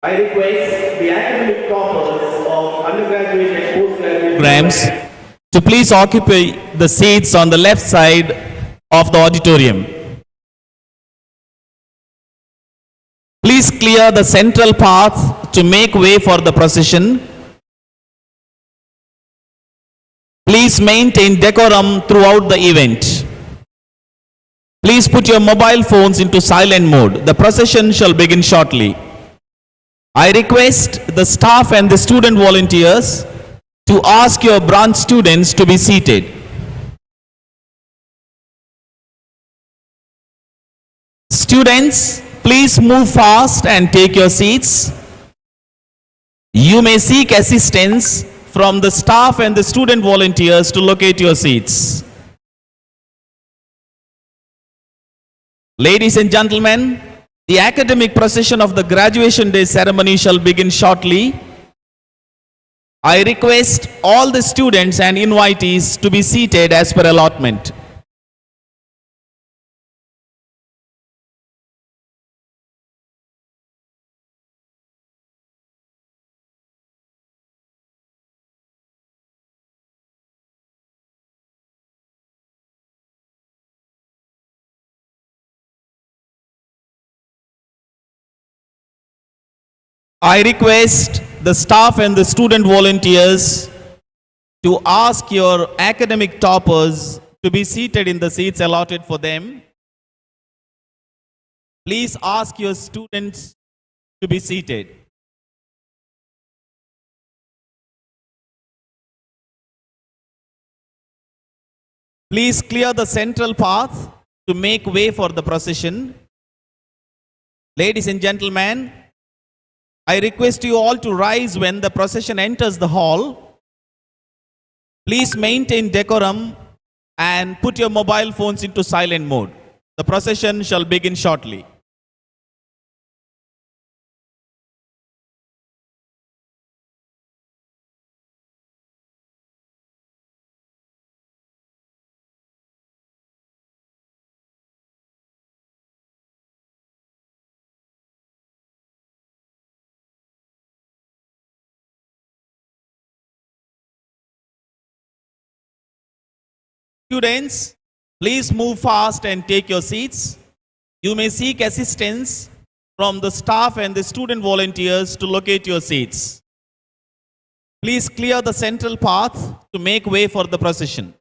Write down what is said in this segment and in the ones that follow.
I request the academic toppers of undergraduate and postgraduate programs to please occupy the seats on the left side of the auditorium. Please clear the central path to make way for the procession. Please maintain decorum throughout the event. Please put your mobile phones into silent mode. The procession shall begin shortly. I request the staff and the student volunteers to ask your branch students to be seated. Students, please move fast and take your seats. You may seek assistance from the staff and the student volunteers to locate your seats. Ladies and gentlemen, the academic procession of the graduation day ceremony shall begin shortly. I request all the students and invitees to be seated as per allotment. I request the staff and the student volunteers to ask your academic toppers to be seated in the seats allotted for them. Please ask your students to be seated. Please clear the central path to make way for the procession. Ladies and gentlemen, I request you all to rise when the procession enters the hall. Please maintain decorum and put your mobile phones into silent mode. The procession shall begin shortly. Students, please move fast and take your seats. You may seek assistance from the staff and the student volunteers to locate your seats. Please clear the central path to make way for the procession.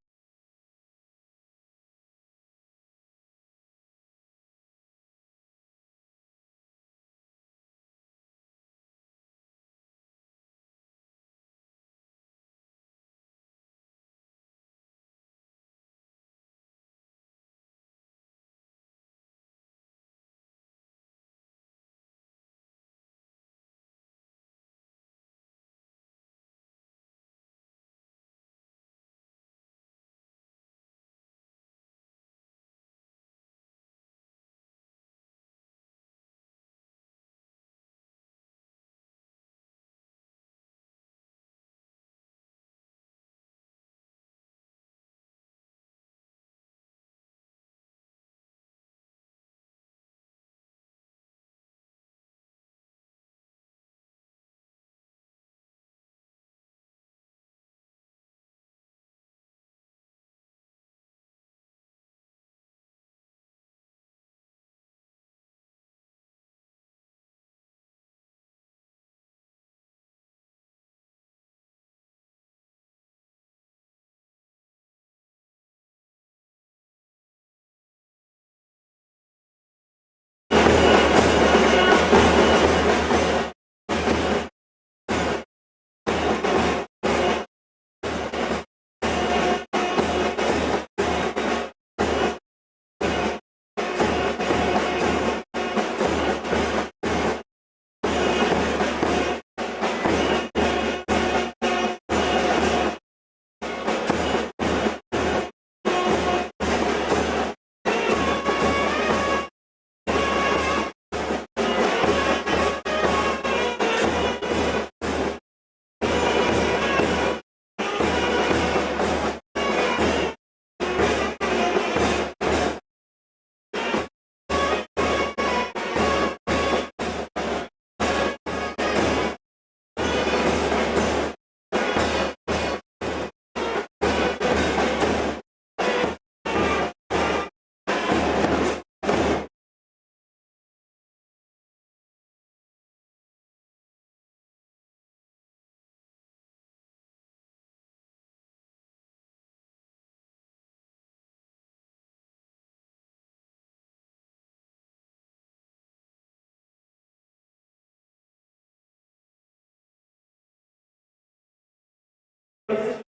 I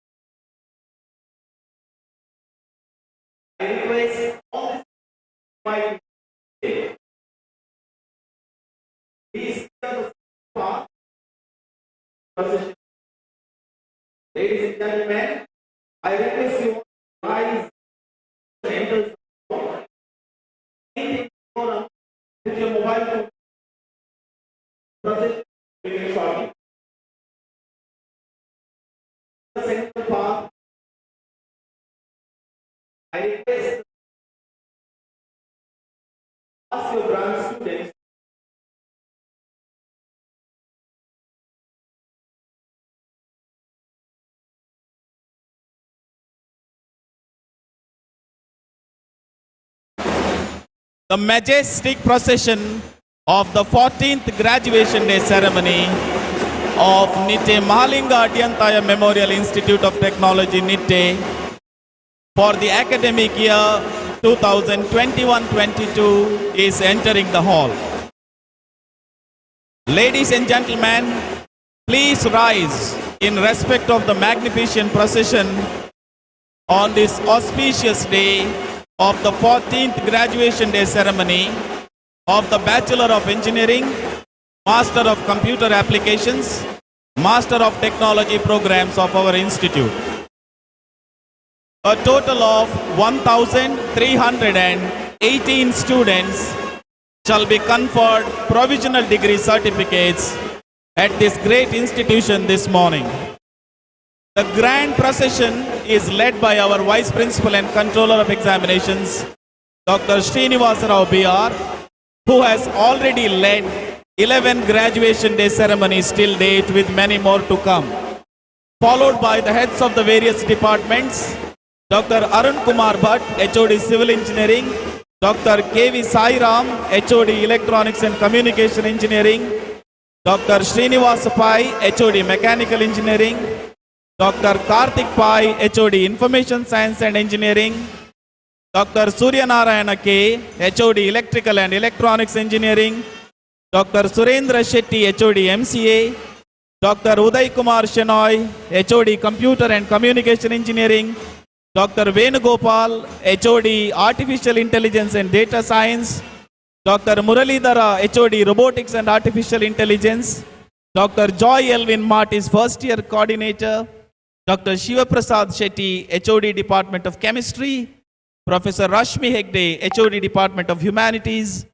request all my please the part procession. Ladies and gentlemen, I request you to rise and enter the hall. With your mobile phone procession begin shortly. The central part, I request ask your branch students the majestic procession of the 14th graduation day ceremony of Nitte Mahalinga Adyantaya Memorial Institute of Technology Nitte for the academic year 2021-22 is entering the hall. Ladies and gentlemen, please rise in respect of the magnificent procession on this auspicious day of the 14th graduation day ceremony of the Bachelor of Engineering, Master of Computer Applications, Master of Technology programs of our institute. A total of 1,318 students shall be conferred provisional degree certificates at this great institution this morning. The grand procession is led by our Vice Principal and Controller of Examinations, Dr. Srinivasa Rao BR, who has already led 11 graduation day ceremonies till date with many more to come. Followed by the heads of the various departments, Dr. Arun Kumar Bhatt, HOD Civil Engineering, Dr. KV Sairam, HOD Electronics and Communication Engineering, Dr. Srinivasa Pai, HOD Mechanical Engineering, Dr. Karthik Pai, HOD Information Science and Engineering, Dr. Surya Narayana K, HOD Electrical and Electronics Engineering, Dr. Surendra Shetty, HOD MCA, Dr. Uday Kumar Shenoy, HOD Computer and Communication Engineering, Dr. Venugopal, HOD Artificial Intelligence and Data Science, Dr. Muralidhara, HOD Robotics and Artificial Intelligence, Dr. Joy Elvin Mart is first year coordinator, Dr. Shiva Prasad Shetty, HOD Department of Chemistry, Professor Rashmi Hegde, HOD Department of Humanities,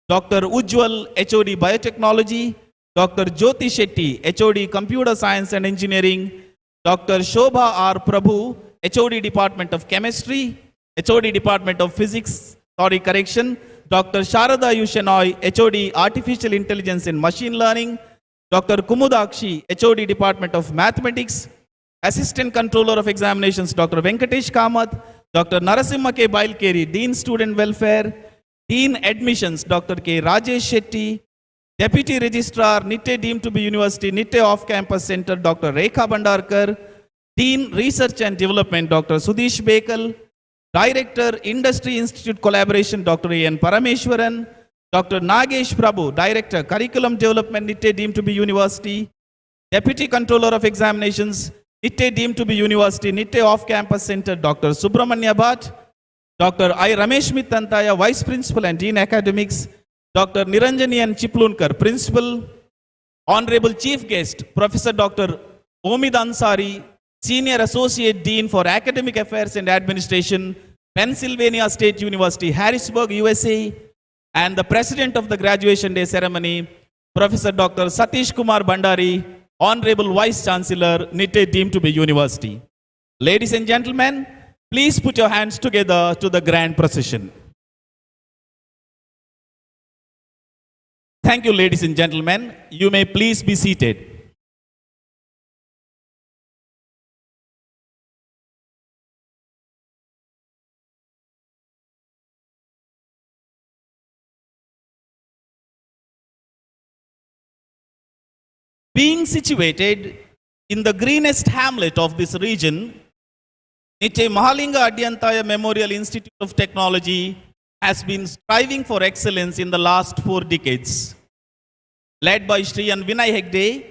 Dr. Ujjwal, HOD Biotechnology, Dr. Jyoti Shetty, HOD Computer Science and Engineering, Dr. Shobha R. Prabhu, HOD Department of Chemistry, HOD Department of Physics, Dr. Sharada Yushenoy, HOD Artificial Intelligence and Machine Learning, Dr. Kumudakshi, HOD Department of Mathematics, Assistant Controller of Examinations, Dr. Venkatesh Kamath, Dr. Narasimha K. Bailkeri, Dean Student Welfare, Dean Admissions, Dr. K. Rajesh Shetty, Deputy Registrar, Nitte deemed to be University, Nitte Off-Campus Center, Dr. Rekha Bandarkar, Dean Research and Development, Dr. Sudesh Bekal, Director, Industry Institute Collaboration, Dr. A.N. Parameshwaran, Dr. Nagesh Prabhu, Director, Curriculum Development, Nitte deemed to be University, Deputy Controller of Examinations, Nitte deemed to be University, Nitte Off-Campus Center, Dr. Subramanya Bhatt, Dr. I. Ramesh Mitantaya, Vice Principal and Dean Academics, Dr. Niranjani N. Chiplunker, Principal, Honorable Chief Guest, Professor Dr. Omid Ansari, Senior Associate Dean for Academic Affairs and Administration, Pennsylvania State University, Harrisburg, USA, and the President of the Graduation Day Ceremony, Professor Dr. Satish Kumar Bandari, Honorable Vice Chancellor, Nitte deemed to be University. Ladies and gentlemen, please put your hands together to the grand procession. Thank you, ladies and gentlemen. You may please be seated. Being situated in the greenest hamlet of this region, Nitte Mahalinga Adyantaya Memorial Institute of Technology has been striving for excellence in the last 4 decades. Led by Shri N. Vinay Hegde,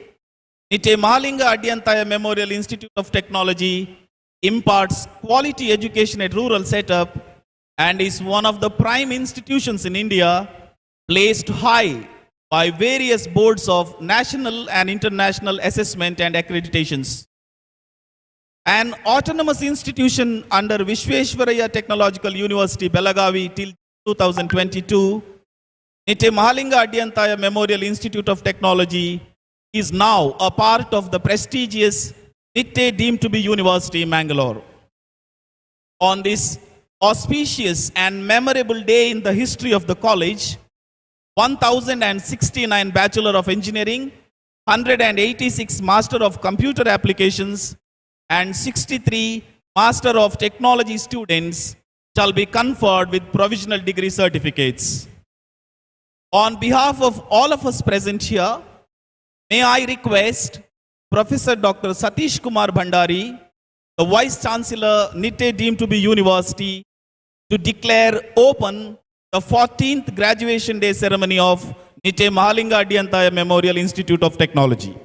Nitte Mahalinga Adyantaya Memorial Institute of Technology imparts quality education at rural setup and is one of the prime institutions in India placed high by various boards of national and international assessment and accreditations. An autonomous institution under Vishveshwaraya Technological University, Belagavi till 2022, Nitte Mahalinga Adyantaya Memorial Institute of Technology is now a part of the prestigious Nitte deemed to be University, Mangalore. On this auspicious and memorable day in the history of the college, 1069 Bachelor of Engineering, 186 Master of Computer Applications, and 63 Master of Technology students shall be conferred with provisional degree certificates. On behalf of all of us present here, may I request Professor Dr. Satish Kumar Bhandari, the Vice Chancellor, Nitte deemed to be University, to declare open the 14th graduation day ceremony of Nitte Mahalinga Adyantaya Memorial Institute of Technology.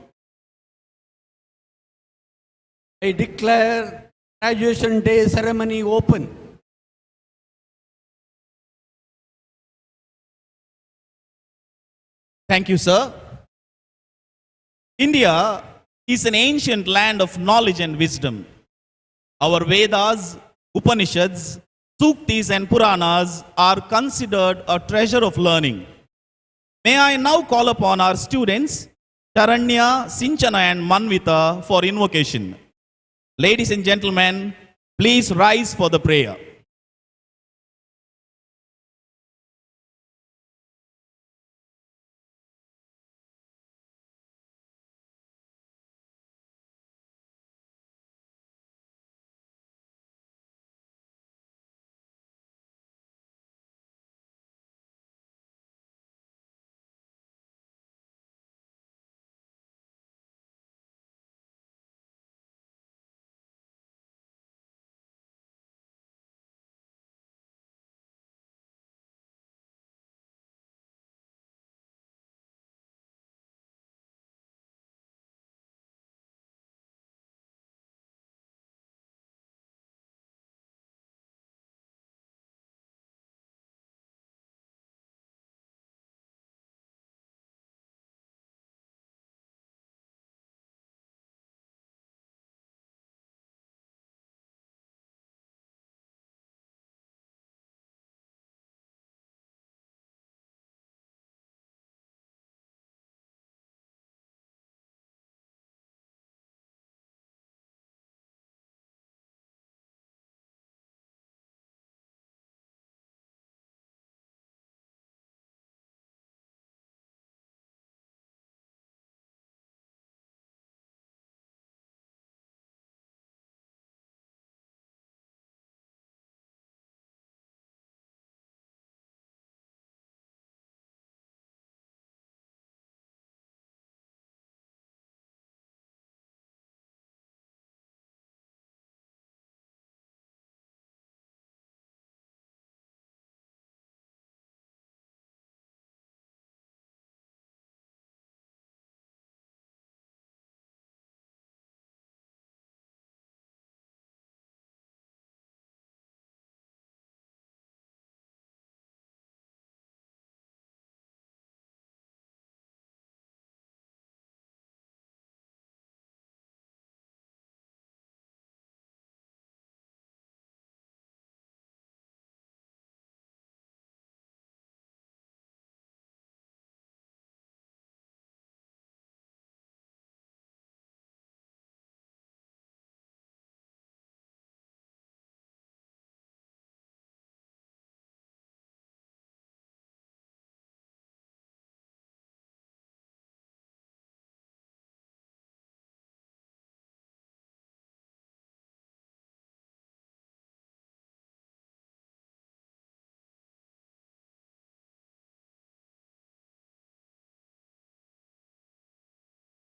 I declare graduation day ceremony open. Thank you, sir. India is an ancient land of knowledge and wisdom. Our Vedas, Upanishads, Suktis and Puranas are considered a treasure of learning. May I now call upon our students, Charanya, Sinchana and Manvita for invocation. Ladies and gentlemen, please rise for the prayer.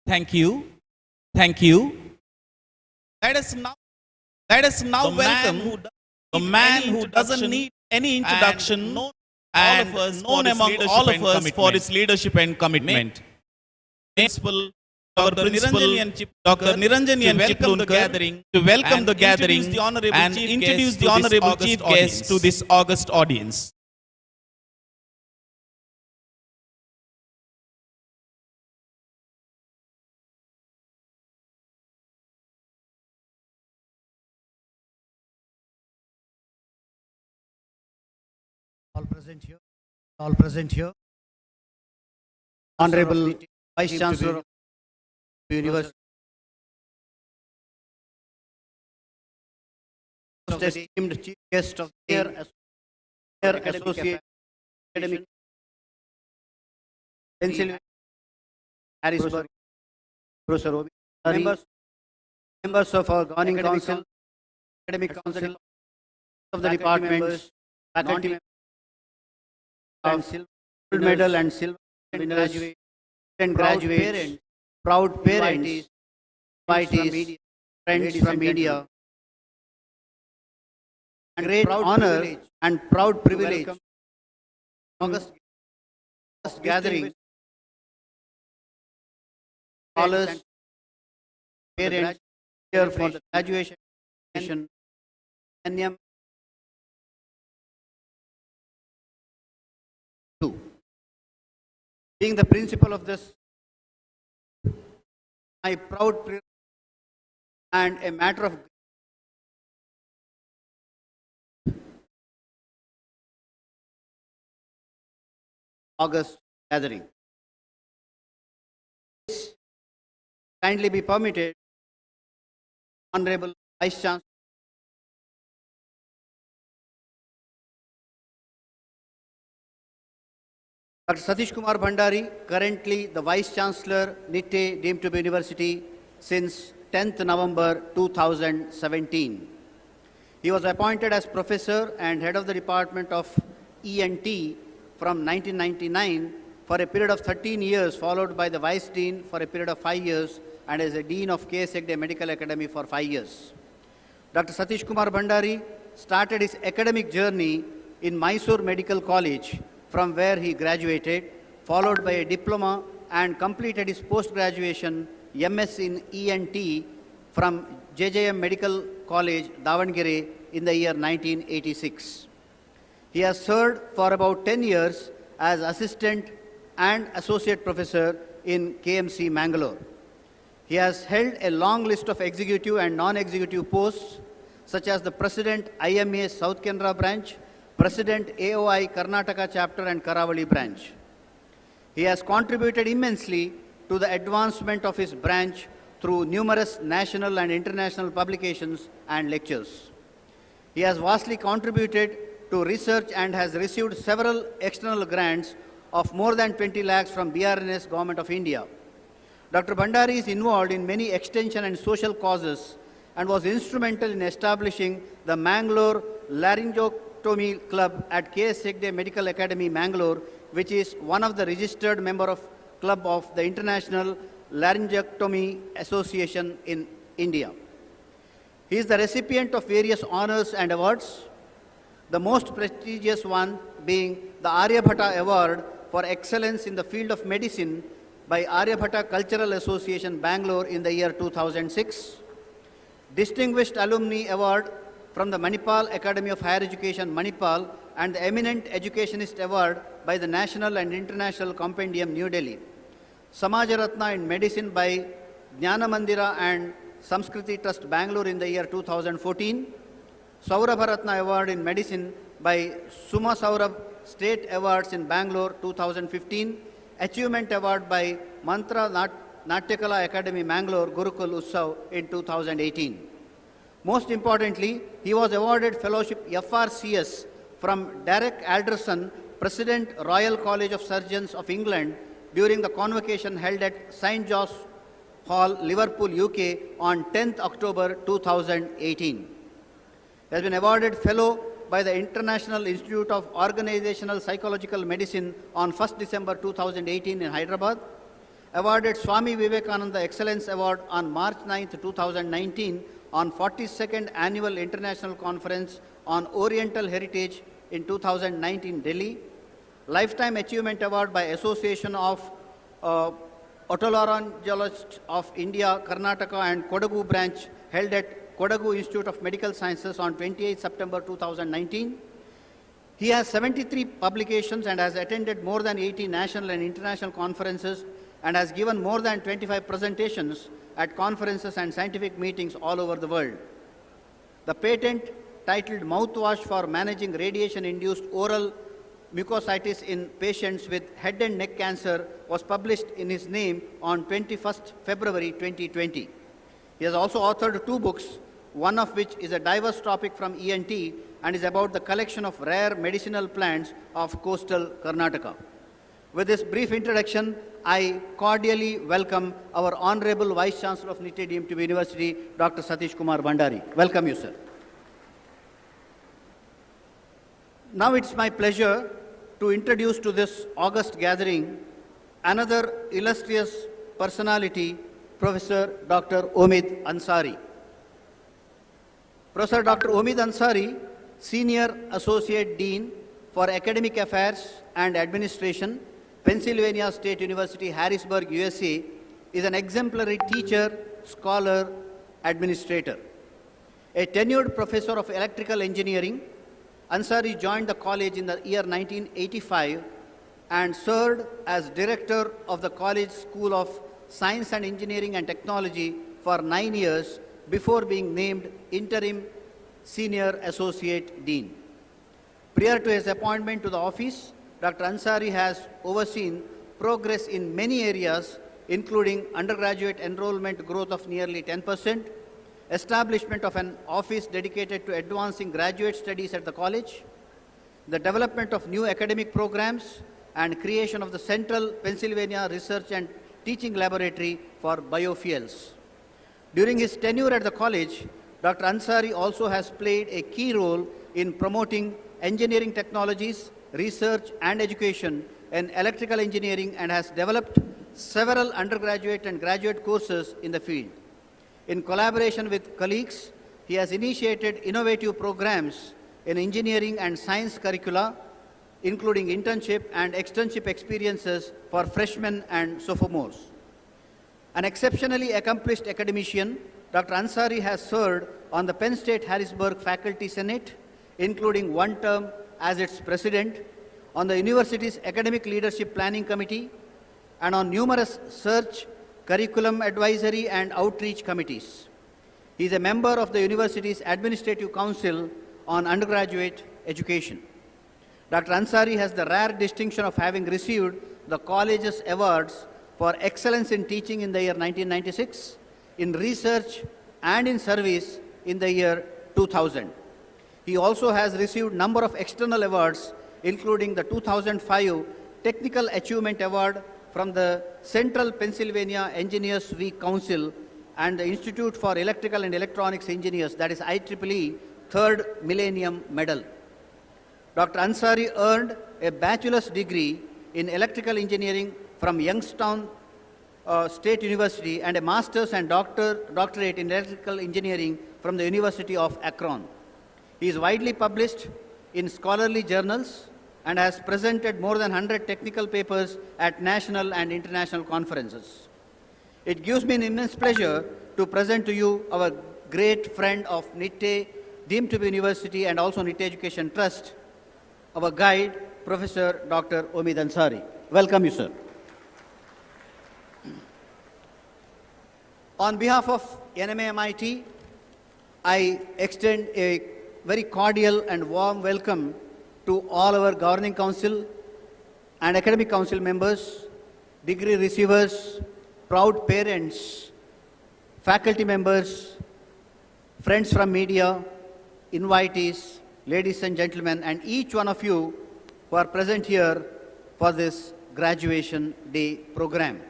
Thank you. Thank you. Let us now welcome the man who doesn't need any introduction and known among all of us for his leadership and commitment. Principal Dr. Niranjan and welcome the gathering, and introduce the honorable chief guest to this august audience. All present here. All present here. Honorable Vice Chancellor of the University. Most esteemed Chief Guest of the Year, Associate Academic Pennsylvania, Harrisburg, Professor Obi, members of our governing council, academic council of the departments, faculty members of silver medal and silver graduate and graduates, proud parents, invitees, friends from media, and great honor and proud privilege. August gathering, scholars, parents here for the graduation, NM 2. Being the principal of this, my proud privilege and a matter of August gathering. Kindly be permitted, Honorable Vice Chancellor, Dr. Satish Kumar Bhandari, currently the Vice Chancellor, Nitte, deemed to be University since 10th November 2017. He was appointed as Professor and Head of the Department of ENT from 1999 for a period of 13 years, followed by the Vice Dean for a period of 5 years, and as a Dean of K.S. Hegde Medical Academy for 5 years. Dr. Satish Kumar Bhandari started his academic journey in Mysore Medical College, from where he graduated, followed by a diploma, and completed his post-graduation MS in ENT from JJM Medical College, Davangere, in the year 1986. He has served for about 10 years as assistant and associate professor in KMC Mangalore. He has held a long list of executive and non-executive posts, such as the President IMA South Canara branch, President AOI Karnataka chapter and Karavali branch. He has contributed immensely to the advancement of his branch through numerous national and international publications and lectures. He has vastly contributed to research and has received several external grants of more than 20 lakhs from BRNS Government of India. Dr. Bhandari is involved in many extension and social causes and was instrumental in establishing the Mangalore Laryngectomy Club at K.S. Hegde Medical Academy, Mangalore, which is one of the registered member of club of the International Laryngectomy Association in India. He is the recipient of various honors and awards, the most prestigious one being the Aryabhatta Award for Excellence in the Field of Medicine by Aryabhatta Cultural Association, Bangalore, in the year 2006, Distinguished Alumni Award from the Manipal Academy of Higher Education, Manipal, and the Eminent Educationist Award by the National and International Compendium, New Delhi, Samajaratna in Medicine by Jnana Mandira and Samskriti Trust, Bangalore, in the year 2014, Saurabharatna Award in Medicine by Suma Saurabh State Awards in Bangalore, 2015, Achievement Award by Mantra Natyakala Academy, Mangalore, Gurukul Utsav in 2018. Most importantly, he was awarded Fellowship FRCS from Derek Alderson, President, Royal College of Surgeons of England, during the convocation held at St. George's Hall, Liverpool, UK on 10th October 2018. He has been awarded Fellow by the International Institute of Organizational Psychological Medicine on 1st December 2018 in Hyderabad. Awarded Swami Vivekananda Excellence Award on March 9th, 2019 on 42nd Annual International Conference on Oriental Heritage in 2019, Delhi. Lifetime Achievement Award by Association of otolaryngologist of India, Karnataka and Kodagu branch held at Kodagu Institute of Medical Sciences on 28 September 2019. He has 73 publications and has attended more than 80 national and international conferences and has given more than 25 presentations at conferences and scientific meetings all over the world. The patent titled Mouthwash for Managing Radiation-Induced Oral Mucositis in Patients with Head and Neck Cancer was published in his name on 21st February 2020. He has also authored 2 books, one of which is a diverse topic from ENT and is about the collection of rare medicinal plants of coastal Karnataka. With this brief introduction, I cordially welcome our Honorable Vice Chancellor of Nitte deemed to be University, Dr. Satish Kumar Bhandari. Welcome you, sir. Now it's my pleasure to introduce to this august gathering another illustrious personality, Professor Dr. Omid Ansari. Professor Dr. Omid Ansari, Senior Associate Dean for Academic Affairs and Administration, Pennsylvania State University, Harrisburg, USA, is an exemplary teacher, scholar, administrator. A tenured professor of electrical engineering, Ansari joined the college in the year 1985 and served as director of the College School of Science and Engineering and Technology for 9 years before being named interim Senior Associate Dean. Prior to his appointment to the office, Dr. Ansari has overseen progress in many areas, including undergraduate enrollment growth of nearly 10%, establishment of an office dedicated to advancing graduate studies at the college, the development of new academic programs, and creation of the Central Pennsylvania Research and Teaching Laboratory for Biofuels. During his tenure at the college, Dr. Ansari also has played a key role in promoting engineering technologies, research and education in electrical engineering and has developed several undergraduate and graduate courses in the field. In collaboration with colleagues, he has initiated innovative programs in engineering and science curricula, including internship and externship experiences for freshmen and sophomores. An exceptionally accomplished academician, Dr. Ansari has served on the Penn State Harrisburg Faculty Senate, including one term as its president, on the university's Academic Leadership Planning Committee, and on numerous search, curriculum advisory, and outreach committees. He is a member of the university's Administrative Council on Undergraduate Education. Dr. Ansari has the rare distinction of having received the college's awards for excellence in teaching in the year 1996, in research and in service in the year 2000. He also has received a number of external awards, including the 2005 Technical Achievement Award from the Central Pennsylvania Engineers Week Council and the Institute for Electrical and Electronics Engineers, that is IEEE, Third Millennium Medal. Dr. Ansari earned a bachelor's degree in electrical engineering from Youngstown State University and a master's and doctorate in electrical engineering from the University of Akron. He is widely published in scholarly journals and has presented more than 100 technical papers at national and international conferences. It gives me an immense pleasure to present to you our great friend of Nitte, deemed to be University and also Nitte Education Trust, our guide, Professor Dr. Omid Ansari. Welcome you, sir. On behalf of NMAMIT, I extend a very cordial and warm welcome to all our Governing Council and Academic Council members, degree receivers, proud parents, faculty members, friends from media, invitees, ladies and gentlemen, and each one of you who are present here for this graduation day program.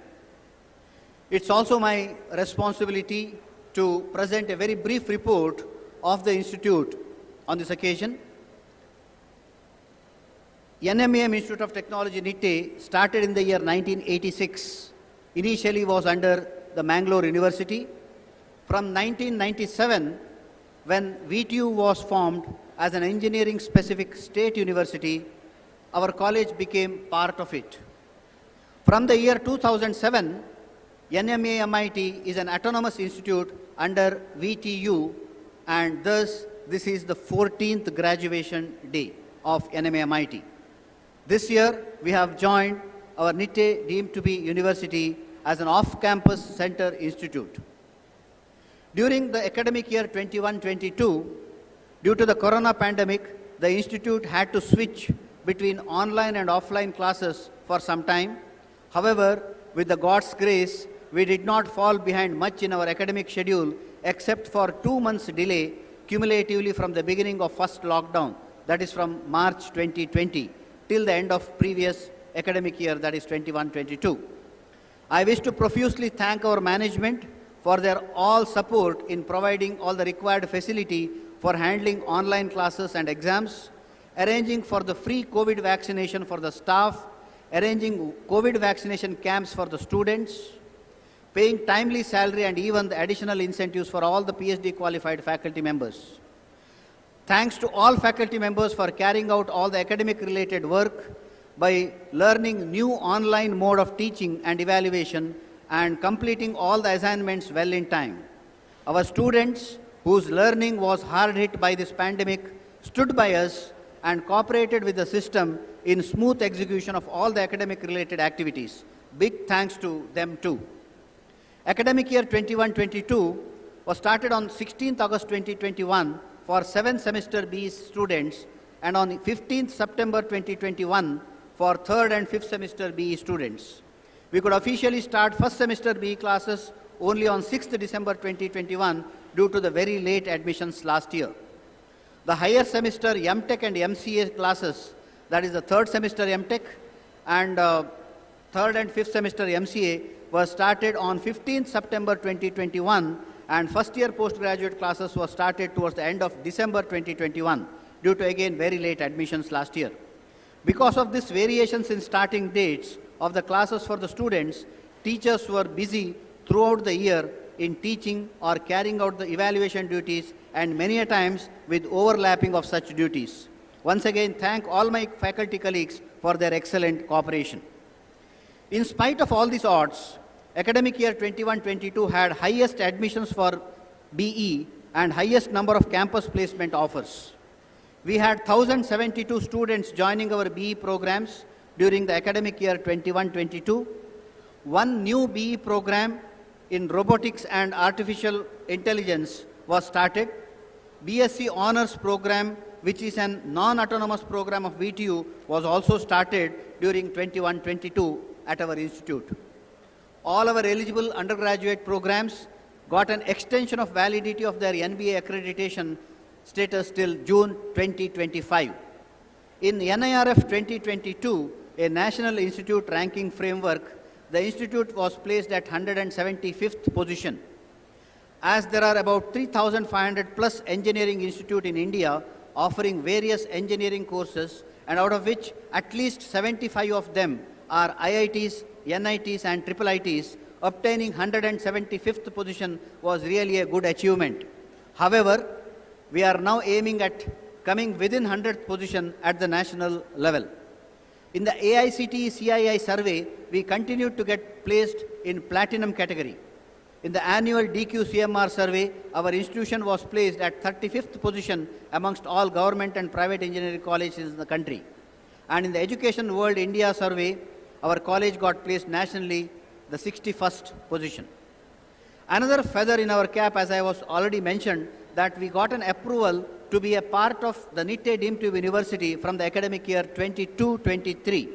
It's also my responsibility to present a very brief report of the Institute on this occasion. NMAM Institute of Technology Nitte started in the year 1986. Initially was under the Mangalore University. From 1997, when VTU was formed as an engineering-specific state university, our college became part of it. From the year 2007, NMA MIT is an autonomous institute under VTU, and thus this is the 14th graduation day of NMA MIT. This year, we have joined our Nitte deemed to be university as an off-campus center institute. During the academic year 21-22, due to the corona pandemic, the institute had to switch between online and offline classes for some time. However, with the God's grace, we did not fall behind much in our academic schedule except for 2 months delay cumulatively from the beginning of first lockdown, that is from March 2020, till the end of previous academic year, that is 21-22. I wish to profusely thank our management for their all support in providing all the required facility for handling online classes and exams, arranging for the free COVID vaccination for the staff, arranging COVID vaccination camps for the students, paying timely salary and even the additional incentives for all the PhD qualified faculty members. Thanks to all faculty members for carrying out all the academic related work by learning new online mode of teaching and evaluation and completing all the assignments well in time. Our students, whose learning was hard hit by this pandemic, stood by us and cooperated with the system in smooth execution of all the academic related activities. Big thanks to them too. Academic year 21-22 was started on 16th August 2021 for 7th semester B students and on 15th September 2021 for 3rd and 5th semester BE students. We could officially start first semester BE classes only on 6th December 2021 due to the very late admissions last year. The higher semester MTech and MCA classes, that is the 3rd semester MTech and 3rd and 5th semester MCA, was started on 15th September 2021 and first year postgraduate classes were started towards the end of December 2021 due to again very late admissions last year. Because of this variations in starting dates of the classes for the students, teachers were busy throughout the year in teaching or carrying out the evaluation duties and many a times with overlapping of such duties. Once again, thank all my faculty colleagues for their excellent cooperation. In spite of all these odds, academic year 21-22 had highest admissions for BE and highest number of campus placement offers. We had 1,072 students joining our BE programs during the academic year 21-22. One new BE program in robotics and artificial intelligence was started. BSc Honors program, which is a non-autonomous program of VTU, was also started during 21-22 at our institute. All our eligible undergraduate programs got an extension of validity of their NBA accreditation status till June 2025. In NIRF 2022, a National Institute ranking framework, the institute was placed at 175th position. As there are about 3,500 plus engineering institutes in India offering various engineering courses, and out of which at least 75 of them are IITs, NITs and IIITs, obtaining 175th position was really a good achievement. However, we are now aiming at coming within 100th position at the national level. In the AICTE CII survey, we continued to get placed in platinum category. In the annual DQ CMR survey, our institution was placed at 35th position amongst all government and private engineering colleges in the country. And in the Education World India survey, our college got placed nationally the 61st position. Another feather in our cap, as I was already mentioned, that we got an approval to be a part of the Nitte deemed to be university from the academic year 22-23.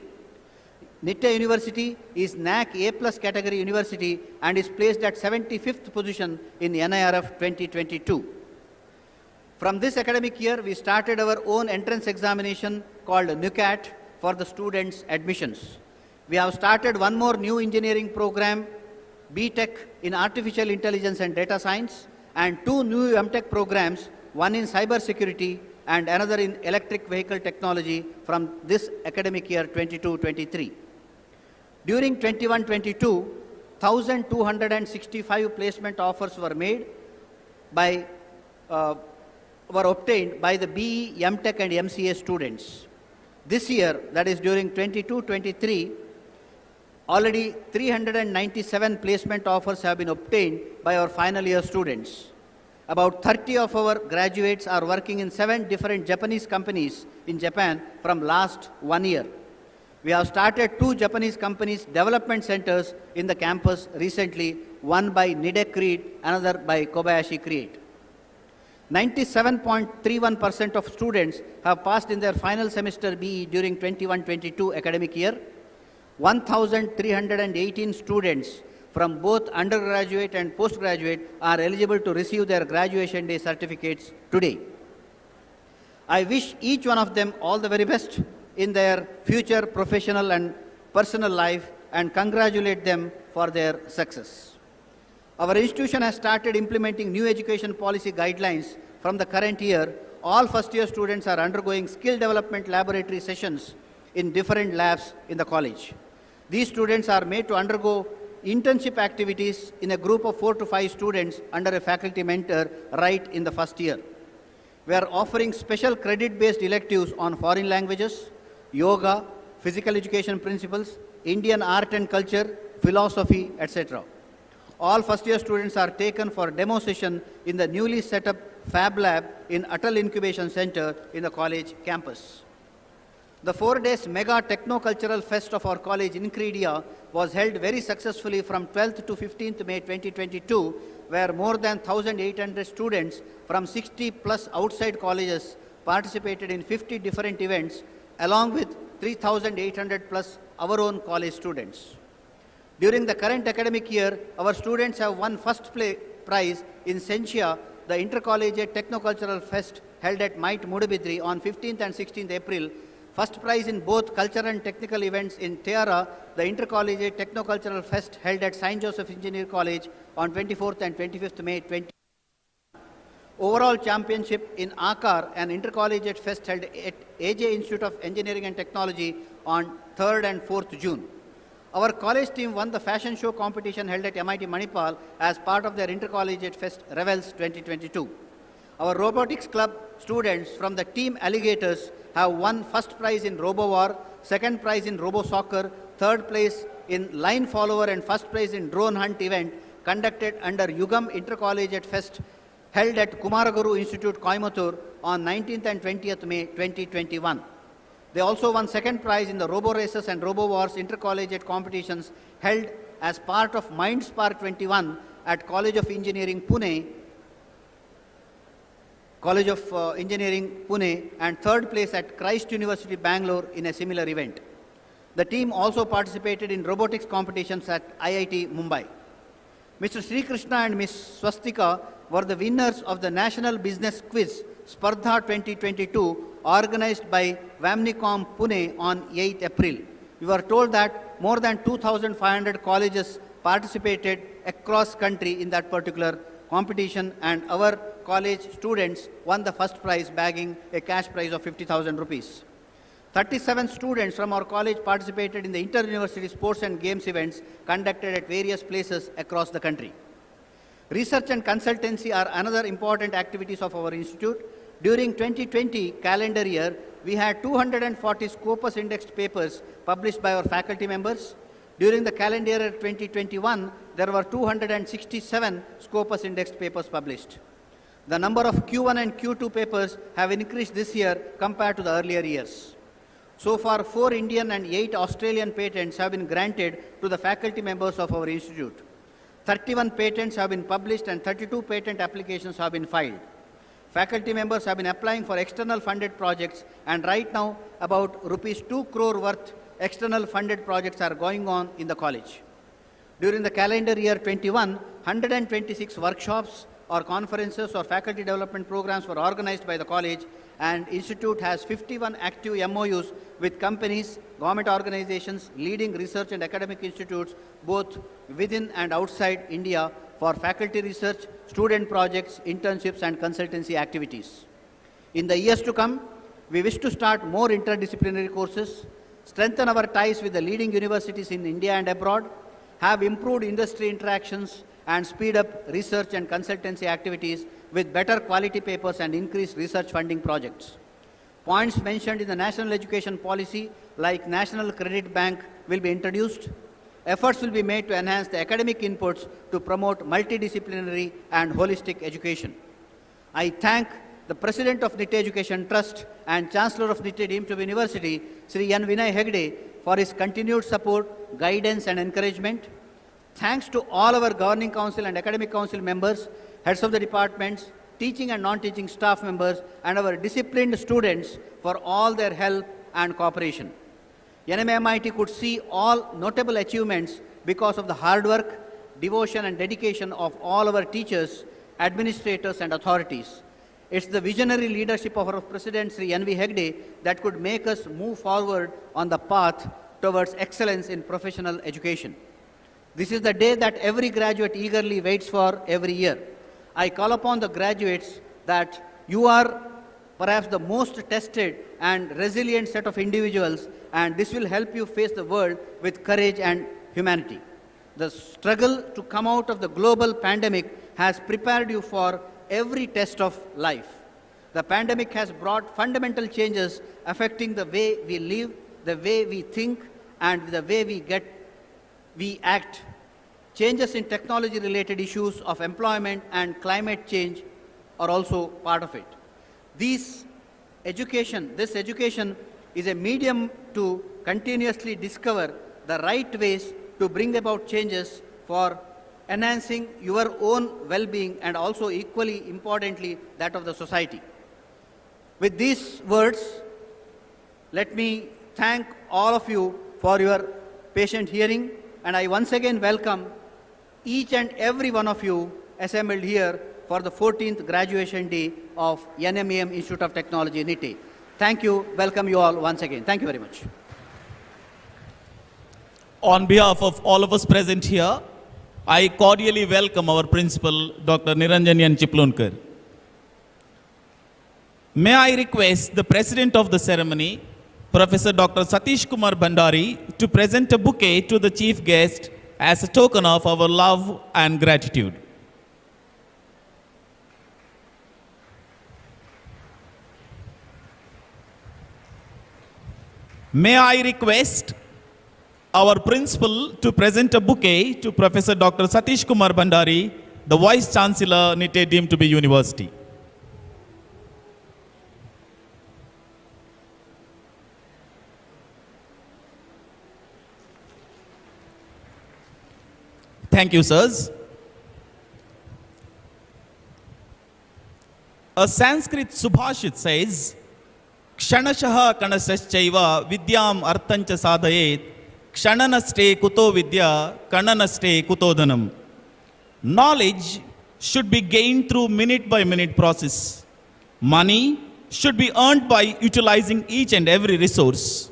Nitte University is NAC A+ category university and is placed at 75th position in NIRF 2022. From this academic year, we started our own entrance examination called NUCAT for the students' admissions. We have started one more new engineering program, BTech in Artificial Intelligence and Data Science, and two new MTech programs, one in cyber security and another in electric vehicle technology from this academic year 22-23. During 21-22, 1,265 placement offers were made by, were obtained by the BE, MTech and MCA students. This year, that is during 22-23, Already 397 placement offers have been obtained by our final year students. About 30 of our graduates are working in 7 different Japanese companies in Japan from last 1 year. We have started 2 Japanese companies development centers in the campus recently, one by Nitte Create, another by Kobayashi Create. 97.31% of students have passed in their final semester BE during 21-22 academic year. 1,318 students from both undergraduate and postgraduate are eligible to receive their graduation day certificates today. I wish each one of them all the very best in their future professional and personal life and congratulate them for their success. Our institution has started implementing new education policy guidelines from the current year. All first year students are undergoing skill development laboratory sessions in different labs in the college. These students are made to undergo internship activities in a group of 4 to 5 students under a faculty mentor right in the first year. We are offering special credit-based electives on foreign languages, yoga, physical education principles, Indian art and culture, philosophy, etc. All first year students are taken for demo session in the newly set up Fab Lab in Atal Incubation Center in the college campus. The 4 days mega techno-cultural fest of our college Incredia was held very successfully from 12th to 15th May 2022, where more than 1,800 students from 60 plus outside colleges participated in 50 different events, along with 3,800 plus our own college students. During the current academic year, our students have won first prize in Sentia, the Intercollegiate Techno-Cultural Fest held at MITE Mudabidri on 15th and 16th April. First prize in both cultural and technical events in Teara, the Intercollegiate Techno-Cultural Fest held at St. Joseph Engineer College on 24th and 25th May 20. Overall championship in Akar, an intercollegiate fest held at AJ Institute of Engineering and Technology on 3rd and 4th June. Our college team won the fashion show competition held at MIT Manipal as part of their intercollegiate fest Revels 2022. Our robotics club students from the team Alligators have won first prize in RoboWar, second prize in RoboSoccer, third place in Line Follower and first prize in Drone Hunt event conducted under Yugam Intercollegiate Fest held at Kumaraguru Institute, Coimbatore on 19th and 20th May 2021. They also won second prize in the Robo Races and Robo Wars intercollegiate competitions held as part of MindSpark 21 at College of Engineering, Pune, and third place at Christ University, Bangalore in a similar event. The team also participated in robotics competitions at IIT Mumbai. Mr. Sri Krishna and Ms. Swastika were the winners of the National Business Quiz Spardha 2022 organized by Vamnicom Pune on 8th April. We were told that more than 2,500 colleges participated across country in that particular competition, and our college students won the first prize, bagging a cash prize of 50,000 rupees. 37 students from our college participated in the inter-university sports and games events conducted at various places across the country. Research and consultancy are another important activities of our institute. During 2020 calendar year, we had 240 Scopus indexed papers published by our faculty members. During the calendar year 2021, there were 267 Scopus indexed papers published. The number of Q1 and Q2 papers have increased this year compared to the earlier years. So far, 4 Indian and 8 Australian patents have been granted to the faculty members of our institute. 31 patents have been published and 32 patent applications have been filed. Faculty members have been applying for external funded projects, and right now about rupees 2 crore worth external funded projects are going on in the college. During the calendar year 21, 126 workshops or conferences or faculty development programs were organized by the college, and institute has 51 active MOUs with companies, government organizations, leading research and academic institutes both within and outside India for faculty research, student projects, internships and consultancy activities. In the years to come, we wish to start more interdisciplinary courses, strengthen our ties with the leading universities in India and abroad, have improved industry interactions, and speed up research and consultancy activities with better quality papers and increased research funding projects. Points mentioned in the National Education Policy, like National Credit Bank, will be introduced. efforts will be made to enhance the academic inputs to promote multidisciplinary and holistic education. I thank the President of Nitte Education Trust and Chancellor of Nitte deemed to be University, Sri N. Vinay Hegde, for his continued support, guidance and encouragement. Thanks to all our Governing Council and Academic Council members, heads of the departments, teaching and non-teaching staff members, and our disciplined students for all their help and cooperation. NMMIT could see all notable achievements because of the hard work, devotion and dedication of all our teachers, administrators and authorities. It's the visionary leadership of our President Sri N.V. Hegde that could make us move forward on the path towards excellence in professional education. This is the day that every graduate eagerly waits for every year. I call upon the graduates that you are perhaps the most tested and resilient set of individuals, and this will help you face the world with courage and humanity. The struggle to come out of the global pandemic has prepared you for every test of life. The pandemic has brought fundamental changes affecting the way we live, the way we think, and the way we act. Changes in technology-related issues of employment and climate change are also part of it. This education is a medium to continuously discover the right ways to bring about changes for enhancing your own well-being and also equally importantly that of the society. With these words, let me thank all of you for your patient hearing, and I once again welcome each and every one of you assembled here for the 14th graduation day of NMEM Institute of Technology, Nitte. Thank you, welcome you all once again. Thank you very much. On behalf of all of us present here, I cordially welcome our principal, Dr. Niranjan Chiplonkar. May I request the president of the ceremony, Professor Dr. Satish Kumar Bhandari, to present a bouquet to the chief guest as a token of our love and gratitude. May I request our principal to present a bouquet to Professor Dr. Satish Kumar Bhandari, the Vice Chancellor, Nitte deemed to be University. Thank you, sirs. A Sanskrit Subhashit says, Kshanashaha kanasaschaiva vidyam arthancha sadhayet kshananaste kuto vidya kananaste kuto dhanam. Knowledge should be gained through minute-by-minute process. Money should be earned by utilizing each and every resource.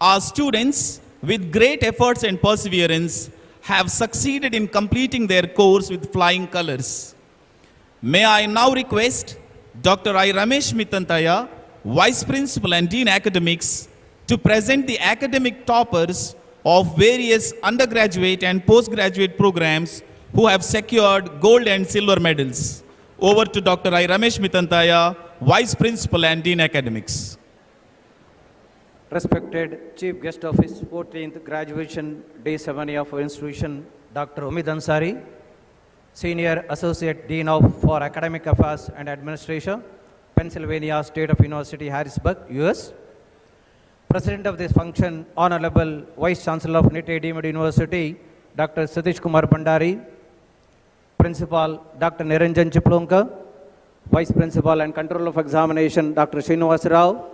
Our students, with great efforts and perseverance, have succeeded in completing their course with flying colors. May I now request Dr. I. Ramesh Mitantaya, Vice Principal and Dean Academics, to present the academic toppers of various undergraduate and postgraduate programs who have secured gold and silver medals. Over to Dr. I. Ramesh Mitantaya, Vice Principal and Dean Academics. Respected Chief Guest of his 14th Graduation Day Ceremony of our institution, Dr. Umid Ansari, Senior Associate Dean for Academic Affairs and Administration, Pennsylvania State of University, Harrisburg, US. President of this function, Honorable Vice Chancellor of Nitte deemed University, Dr. Satish Kumar Bhandari, Principal, Dr. Niranjan Chiplonkar, Vice Principal and Controller of Examination, Dr. Srinivas Rao,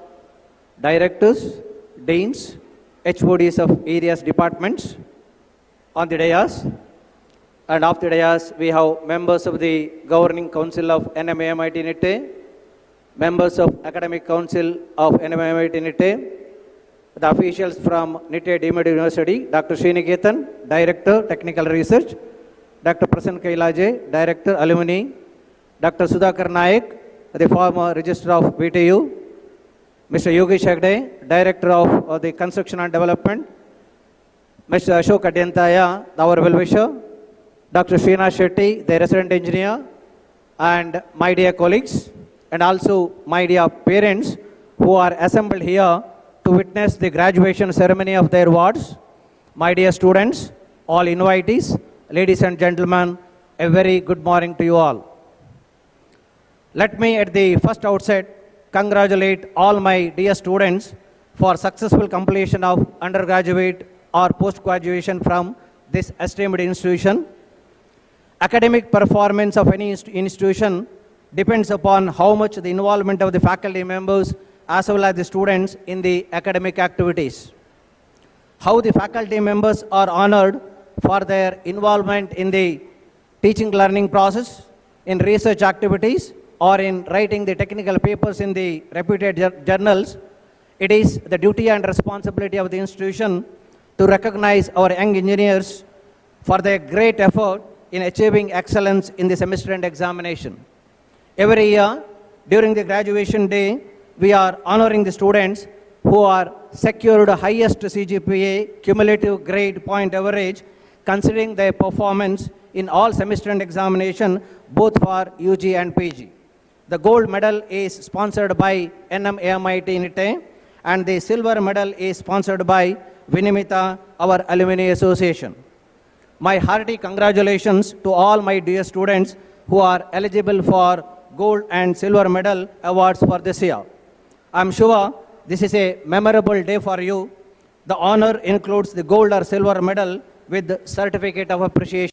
Directors, Deans, HODs of various departments on the dais. And off the dais, we have members of the Governing Council of NMAMIT Nitte, members of Academic Council of NMAMIT Nitte, the officials from Nitte deemed University, Dr. Sriniketan, Director, Technical Research, Dr. Prasanna Kailaje, Director, Alumni, Dr. Sudhakar Naik, the former Registrar of VTU, Mr. Yogesh Hegde, Director of the Construction and Development, Mr. Ashok Adyantaya, our well-wisher, Dr. Srinath Shetty, the Resident Engineer, and my dear colleagues, and also my dear parents who are assembled here to witness the graduation ceremony of their wards. my dear students, all invitees, ladies and gentlemen, a very good morning to you all. Let me at the first outset congratulate all my dear students for successful completion of undergraduate or post-graduation from this esteemed institution. Academic performance of any institution depends upon how much the involvement of the faculty members as well as the students in the academic activities. How the faculty members are honored for their involvement in the teaching learning process, in research activities, or in writing the technical papers in the reputed journals. It is the duty and responsibility of the institution to recognize our young engineers for their great effort in achieving excellence in the semester end examination. Every year, during the graduation day, we are honoring the students who are secured the highest CGPA cumulative grade point average, considering their performance in all semester end examination, both for UG and PG. The gold medal is sponsored by NMAMIT Nitte, and the silver medal is sponsored by Vinimita, our alumni association. My hearty congratulations to all my dear students who are eligible for gold and silver medal awards for this year. I'm sure this is a memorable day for you. The honor includes the gold or silver medal with the certificate of appreciation.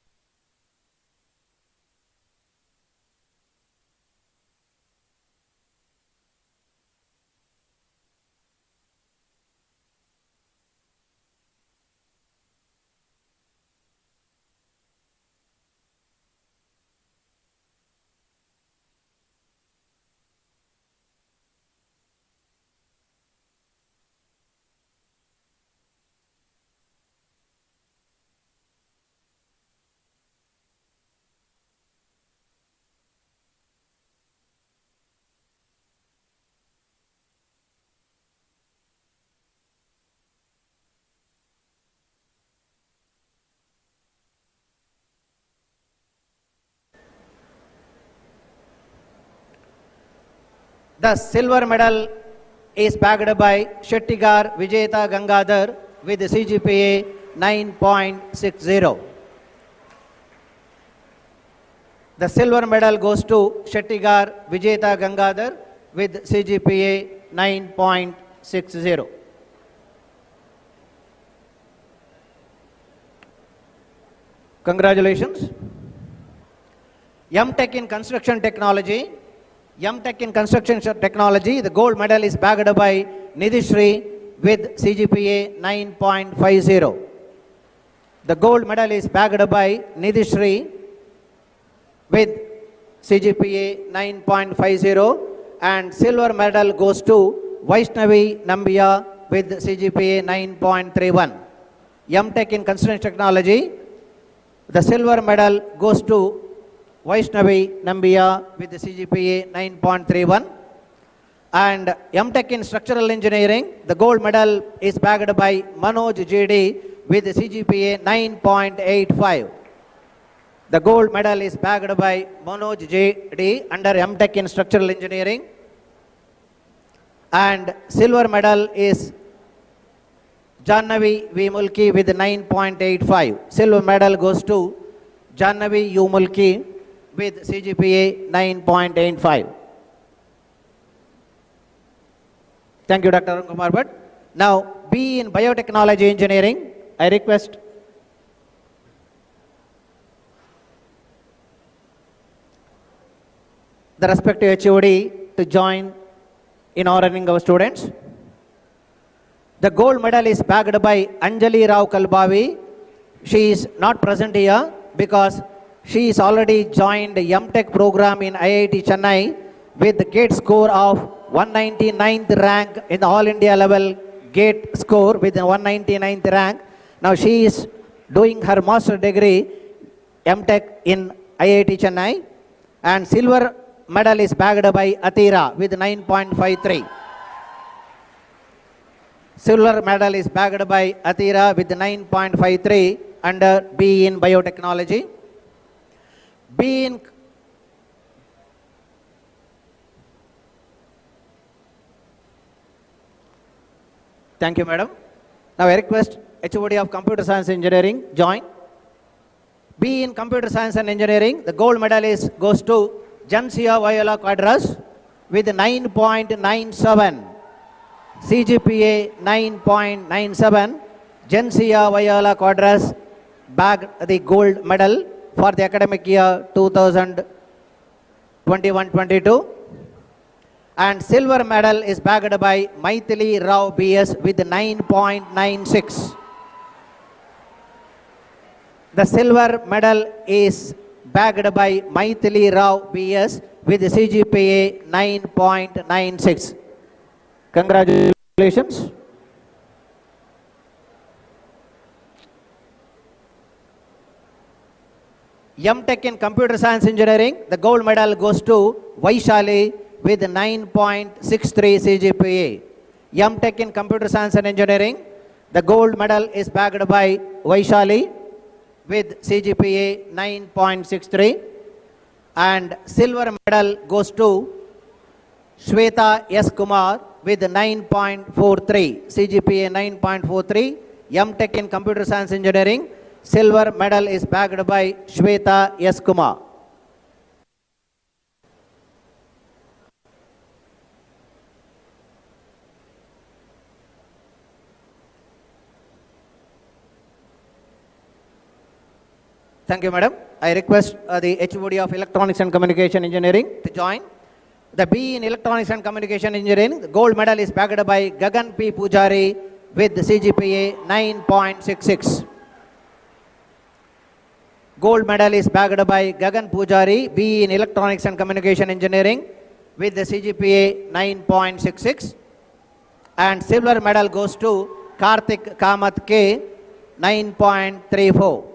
The silver medal is bagged by Shettigar Vijayata Gangadhar with CGPA 9.60. The silver medal goes to Shettigar Vijayata Gangadhar with CGPA 9.60. Congratulations. M.Tech in Construction Technology. M.Tech in Construction Technology, the gold medal is bagged by Nitte with CGPA 9.50. The gold medal is bagged by Nitte with CGPA 9.50, and silver medal goes to Vaishnavi Nambiya with CGPA 9.31. M.Tech in Construction Technology, the silver medal goes to Vaishnavi Nambiya with the CGPA 9.31, and M.Tech in Structural Engineering, the gold medal is bagged by Manoj JD with the CGPA 9.85. The gold medal is bagged by Manoj JD under M.Tech in Structural Engineering, and silver medal is Jannavi V. Mulki with 9.85. Silver medal goes to Jannavi U. Mulki with CGPA 9.85. Thank you, Dr. Arun Kumar Bhatt. Now, B in Biotechnology Engineering, I request the respective HOD to join in honoring our students. The gold medal is bagged by Anjali Rao Kalbavi. She is not present here because she is already joined the M.Tech program in IIT Chennai with the GATE score of 199th rank in the All India level GATE score with the 199th rank. Now she is doing her master degree M.Tech in IIT Chennai, and silver medal is bagged by Atira with 9.53. Silver medal is bagged by Atira with 9.53 under B in Biotechnology. B in Thank you, madam. Now I request HOD of Computer Science Engineering, join. B in Computer Science and Engineering, the gold medal goes to Jansia Viola Quadras with 9.97. CGPA 9.97. Jansia Viola Quadras bagged the gold medal for the academic year 2021-22. And silver medal is bagged by Maithili Rao BS with 9.96. The silver medal is bagged by Maithili Rao BS with CGPA 9.96. Congratulations. M.Tech in Computer Science Engineering, the gold medal goes to Vaishali with 9.63 CGPA. M.Tech in Computer Science and Engineering, the gold medal is bagged by Vaishali with CGPA 9.63. And silver medal goes to Shweta S. Kumar with 9.43, CGPA 9.43. M.Tech in Computer Science Engineering, silver medal is bagged by Shweta S. Kumar. Thank you, madam. I request the HOD of Electronics and Communication Engineering to join. The B in Electronics and Communication Engineering, the gold medal is bagged by Gagan P. Pujari with the CGPA 9.66. Gold medal is bagged by Gagan Pujari, B in Electronics and Communication Engineering with the CGPA 9.66. And silver medal goes to Karthik Kamath K, 9.34.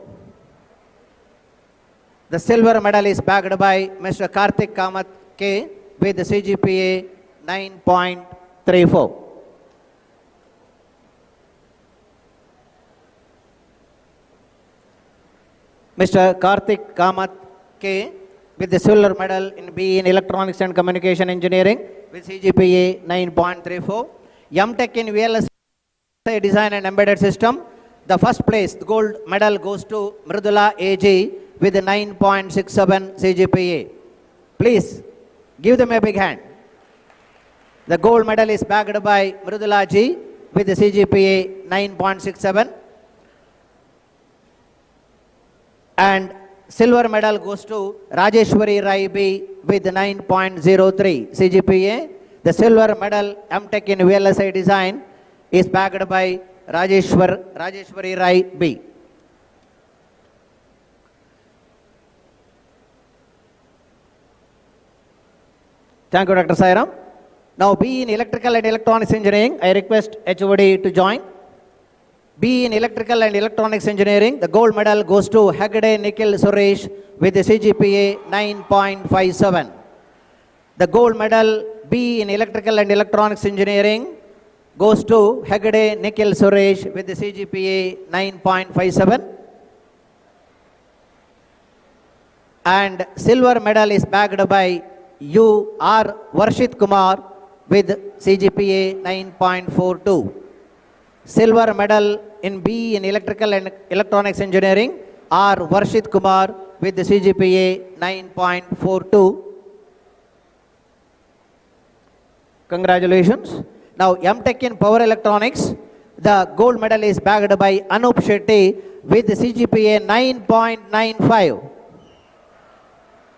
The silver medal is bagged by Mr. Karthik Kamath K with the CGPA 9.34. Mr. Karthik Kamath K with the silver medal in B in Electronics and Communication Engineering with CGPA 9.34. M.Tech in VLSI Design and Embedded System, the first place, the gold medal goes to Mridula AG with 9.67 CGPA. Please give them a big hand. The gold medal is bagged by Mridula G with the CGPA 9.67. And silver medal goes to Rajeshwari Rai B with 9.03 CGPA. The silver medal M.Tech in VLSI Design is bagged by Rajeshwari Rai B. Thank you, Dr. Sairam. Now, B in Electrical and Electronics Engineering, I request HOD to join. B in Electrical and Electronics Engineering, the gold medal goes to Hegde Nikhil Suresh with the CGPA 9.57. The gold medal B in Electrical and Electronics Engineering goes to Hegde Nikhil Suresh with the CGPA 9.57. And silver medal is bagged by U.R. Varshit Kumar with CGPA 9.42. Silver medal in B in Electrical and Electronics Engineering, R. Varshit Kumar with the CGPA 9.42. Congratulations. Now, M.Tech in Power Electronics, the gold medal is bagged by Anup Shetty with the CGPA 9.95.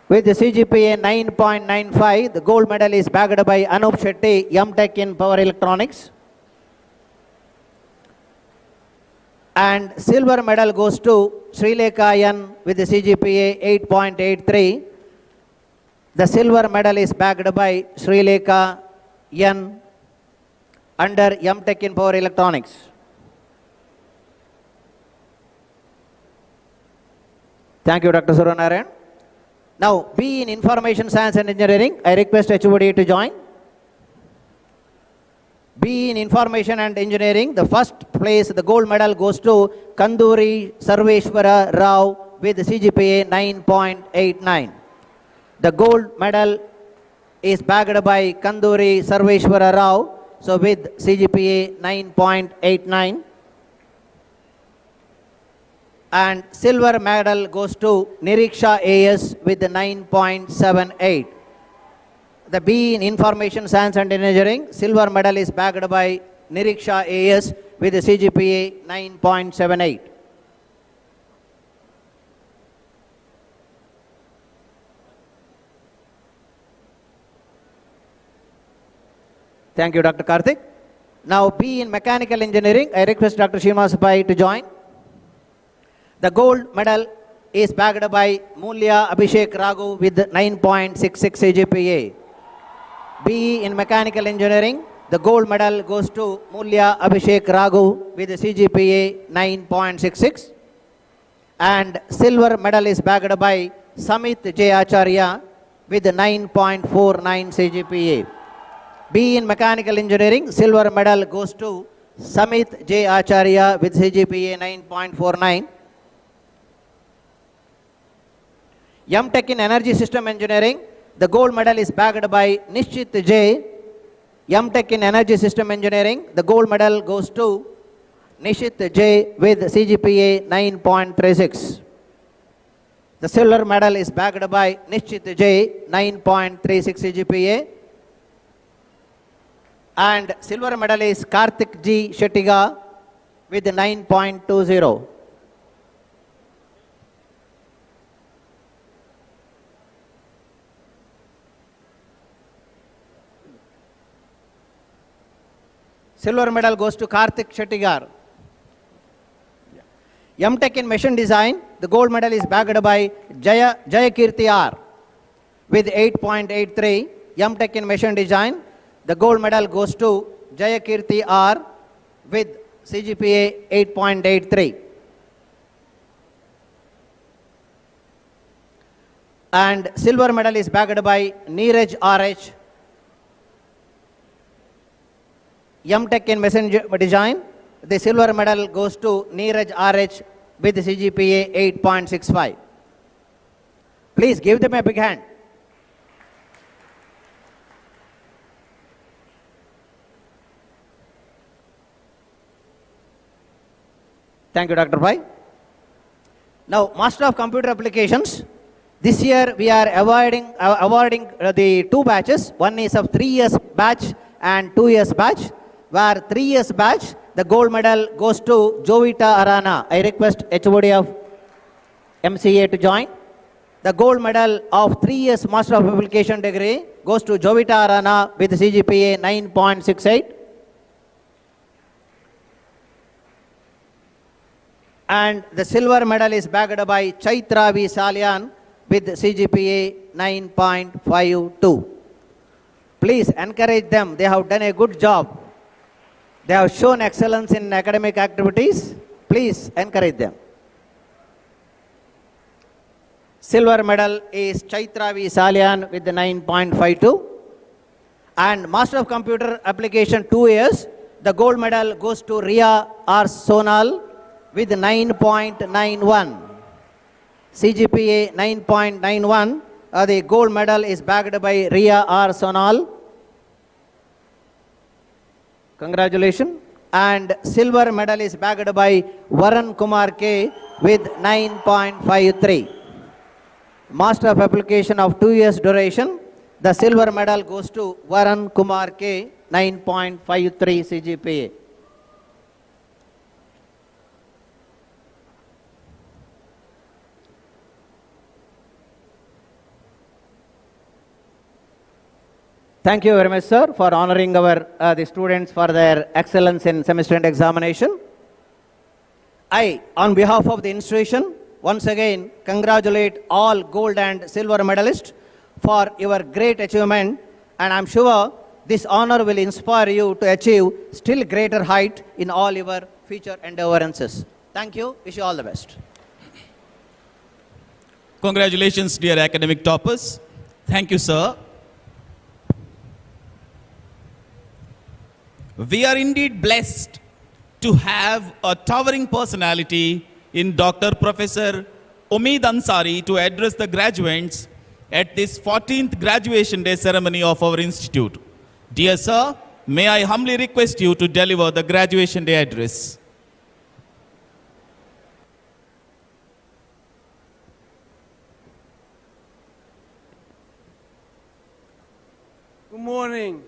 With the CGPA 9.95, the gold medal is bagged by Anup Shetty, M.Tech in Power Electronics. And silver medal goes to Srilekha N with the CGPA 8.83. The silver medal is bagged by Srilekha N under M.Tech in Power Electronics. Thank you, Dr. Suryanarayan. Now, B in Information Science and Engineering, I request HOD to join. B in Information and Engineering, the first place, the gold medal goes to Kanduri Sarveshwara Rao with CGPA 9.89. The gold medal is bagged by Kanduri Sarveshwara Rao, so with CGPA 9.89. And silver medal goes to Niriksha AS with 9.78. The B in Information Science and Engineering, silver medal is backed by Niriksha AS with a CGPA 9.78. Thank you, Dr. Karthik. Now, B in Mechanical Engineering, I request Dr. Srinivas to join. The gold medal is backed by Mulya Abhishek Raghu with 9.66 CGPA. B in Mechanical Engineering, the gold medal goes to Mulya Abhishek Raghu with a CGPA 9.66. And silver medal is backed by Samit J. Acharya with 9.49 CGPA. B in Mechanical Engineering, silver medal goes to Samit J. Acharya with CGPA 9.49. M.Tech in Energy System Engineering, the gold medal is backed by Nishchit J. M.Tech in Energy System Engineering, the gold medal goes to Nishchit J. with CGPA 9.36. The silver medal is backed by Nishchit J. 9.36 CGPA. And silver medal is Karthik G. Shettiga with 9.20. Silver medal goes to Karthik Shettigar. M.Tech in Machine Design, the gold medal is backed by Jayakirti R with 8.83. M.Tech in Machine Design, the gold medal goes to Jayakirti R with CGPA 8.83. And silver medal is backed by Neeraj RH. M.Tech in Machine Design, the silver medal goes to Neeraj RH with CGPA 8.65. Please give them a big hand. Thank you, Dr. Pai. Now, Master of Computer Applications. This year we are awarding the two batches. One is of 3 years batch and 2 years batch. Where 3 years batch, the gold medal goes to Jovita Arana. I request HOD of MCA to join. The gold medal of 3 years Master of Application degree goes to Jovita Arana with CGPA 9.68. And the silver medal is backed by Chaitra V. Salyan with CGPA 9.52. Please encourage them. They have done a good job. They have shown excellence in academic activities. Please encourage them. Silver medal is Chaitra V. Salyan with the 9.52. And Master of Computer Application 2 years, the gold medal goes to Ria R. Sonal with 9.91. CGPA 9.91. The gold medal is backed by Ria R. Sonal. Congratulations. And silver medal is backed by Varun Kumar K with 9.53. Master of Application of 2 years duration. The silver medal goes to Varun Kumar K, 9.53 CGPA. Thank you very much, sir, for honoring our the students for their excellence in semester end examination. I, on behalf of the institution, once again congratulate all gold and silver medalists for your great achievement, and I'm sure this honor will inspire you to achieve still greater height in all your future endeavorances. Thank you. Wish you all the best. Congratulations, dear academic toppers. Thank you, sir. We are indeed blessed to have a towering personality in Dr. Professor Umid Ansari to address the graduates at this 14th graduation day ceremony of our institute. Dear sir, may I humbly request you to deliver the graduation day address. Good morning.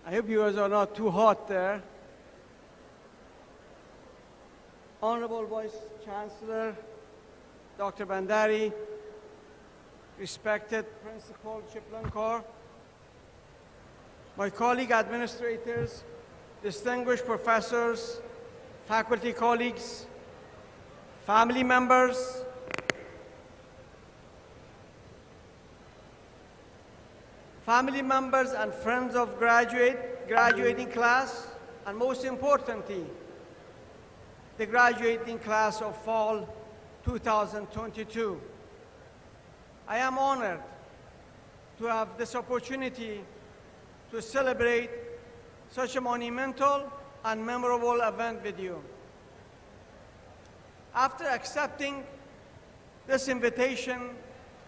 I hope you guys are not too hot there. Honorable Vice Chancellor, Dr. Bandari, respected Principal Chiplankar, my colleague administrators, distinguished professors, faculty colleagues, family members, and friends of graduating class, and most importantly, the graduating class of fall 2022. I am honored to have this opportunity to celebrate such a monumental and memorable event with you. After accepting this invitation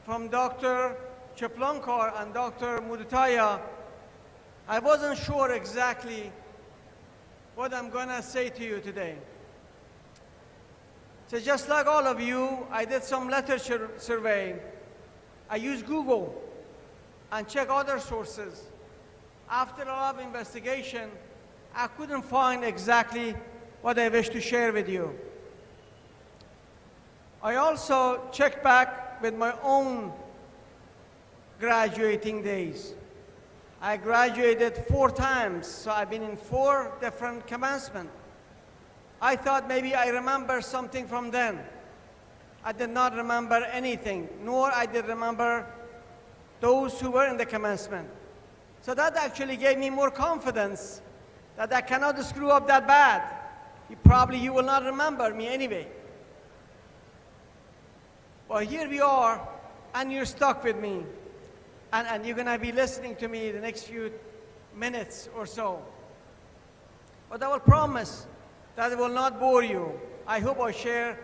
from Dr. Chiplankar and Dr. Mudutaya, I wasn't sure exactly what I'm going to say to you today. So just like all of you, I did some literature survey. I used Google and checked other sources. After a lot of investigation, I couldn't find exactly what I wish to share with you. I also checked back with my own graduating days. I graduated 4 times, so I've been in 4 different commencements. I thought maybe I remember something from then. I did not remember anything, nor I did remember those who were in the commencement. So that actually gave me more confidence that I cannot screw up that bad. You will not remember me anyway. Well, here we are, and you're stuck with me. And you're going to be listening to me the next few minutes or so. But I will promise that it will not bore you. I hope I share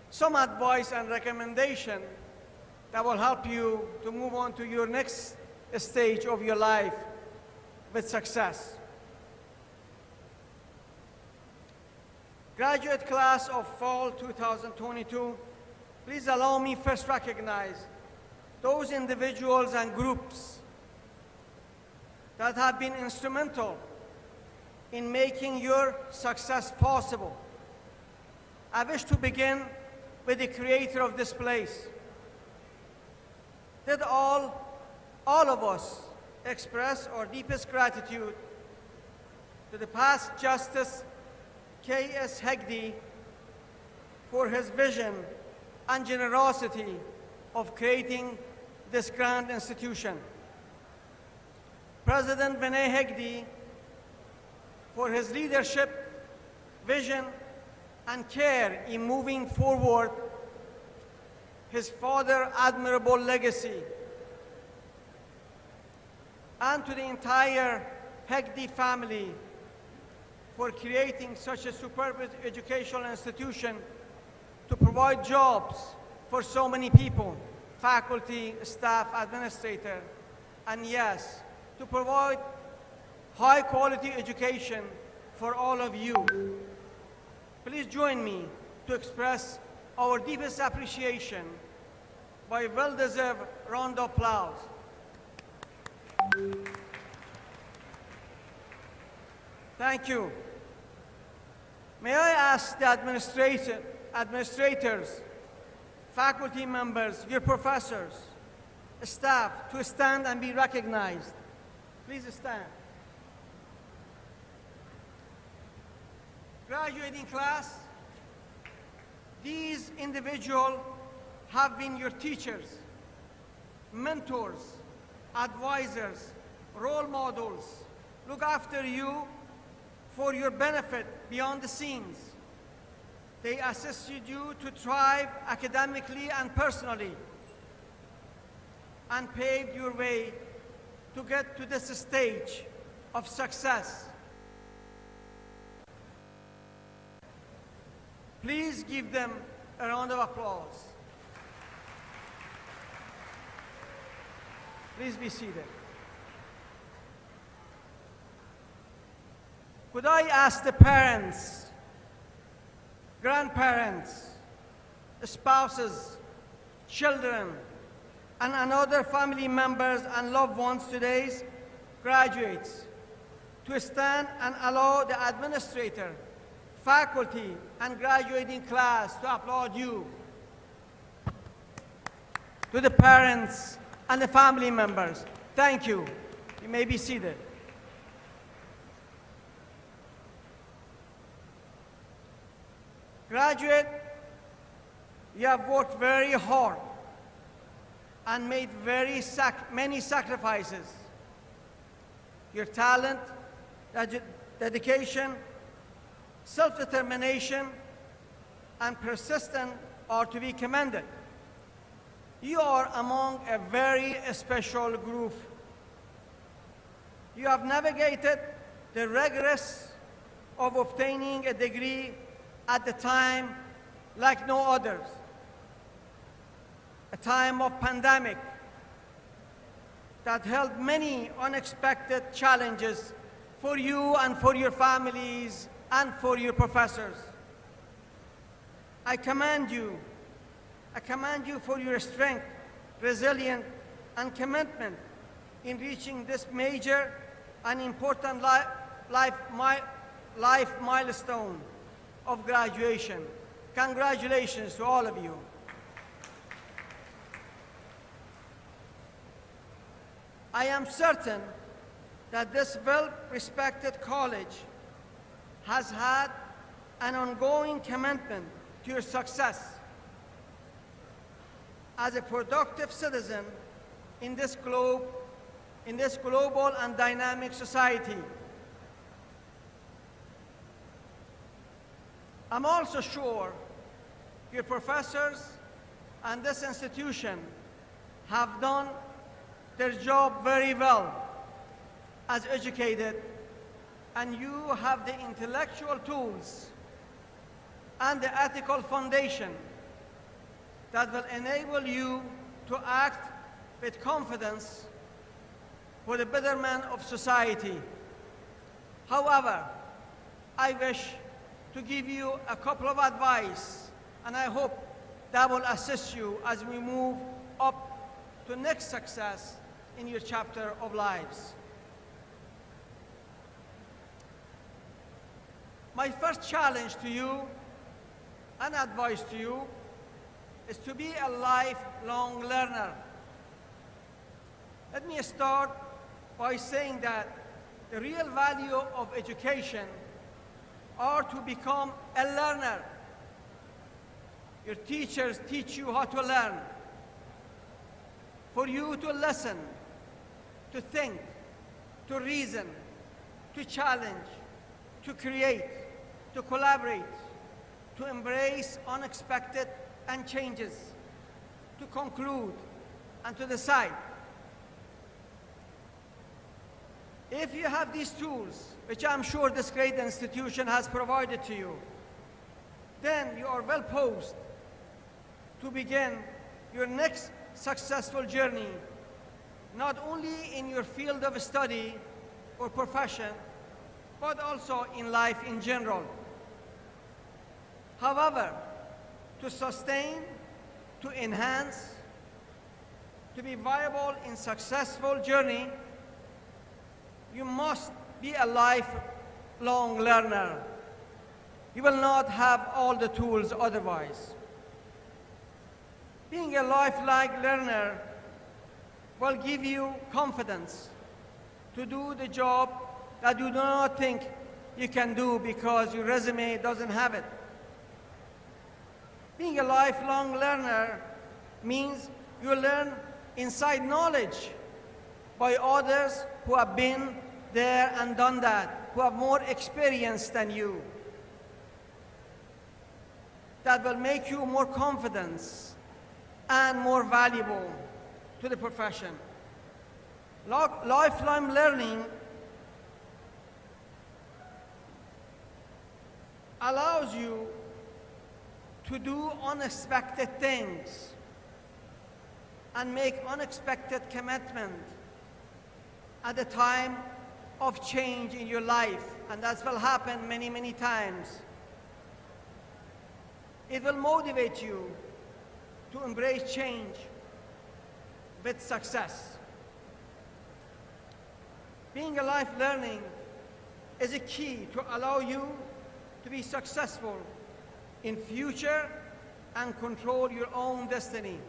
some advice and recommendation that will help you to move on to your next stage of your life with success. Graduate class of fall 2022, please allow me first recognize those individuals and groups that have been instrumental in making your success possible. I wish to begin with the creator of this place. Did all of us express our deepest gratitude to the past Justice K.S. Hegde for his vision and generosity of creating this grand institution. President Vinay Hegde for his leadership, vision, and care in moving forward his father's admirable legacy. And to the entire Hegde family for creating such a superb educational institution to provide jobs for so many people, faculty, staff, administrator, and yes, to provide high quality education for all of you. Please join me to express our deepest appreciation by a well-deserved round of applause. Thank you. May I ask the administrators, faculty members, your professors, staff to stand and be recognized. Please stand. Graduating class, these individuals have been your teachers, mentors, advisors, role models, look after you for your benefit beyond the scenes. They assisted you to thrive academically and personally and paved your way to get to this stage of success. Please give them a round of applause. Please be seated. Could I ask the parents, grandparents, spouses, children, and another family members and loved ones, today's graduates, to stand and allow the administrator, faculty, and graduating class to applaud you. To the parents and the family members, thank you. You may be seated. Graduate, you have worked very hard and made many sacrifices. Your talent, dedication, self-determination, and persistence are to be commended. You are among a very special group. You have navigated the rigors of obtaining a degree at the time like no others. A time of pandemic that held many unexpected challenges for you and for your families and for your professors. I commend you for your strength, resilience, and commitment in reaching this major and important life milestone of graduation. Congratulations to all of you. I am certain that this well-respected college has had an ongoing commitment to your success as a productive citizen in this global and dynamic society. I'm also sure your professors and this institution have done their job very well as educated, and you have the intellectual tools and the ethical foundation that will enable you to act with confidence for the betterment of society. However, I wish to give you a couple of advice, and I hope that will assist you as we move up to next success in your chapter of lives. My first challenge to you and advice to you is to be a lifelong learner. Let me start by saying that the real value of education are to become a learner. Your teachers teach you how to learn. For you to listen, to think, to reason, to challenge, to create, to collaborate, to embrace unexpected and changes, to conclude, and to decide. If you have these tools, which I'm sure this great institution has provided to you, then you are well posed to begin your next successful journey, not only in your field of study or profession, but also in life in general. However, to sustain, to enhance, to be viable in successful journey, you must be a lifelong learner. You will not have all the tools otherwise. Being a lifelong learner will give you confidence to do the job that you do not think you can do because your resume doesn't have it. Being a lifelong learner means you learn inside knowledge by others who have been there and done that, who have more experience than you. That will make you more confident and more valuable to the profession. Lifelong learning allows you to do unexpected things and make unexpected commitment at the time of change in your life, and that will happen many, many times. It will motivate you to embrace change, with success. Being a life learning is a key to allow you to be successful in future and control your own destiny.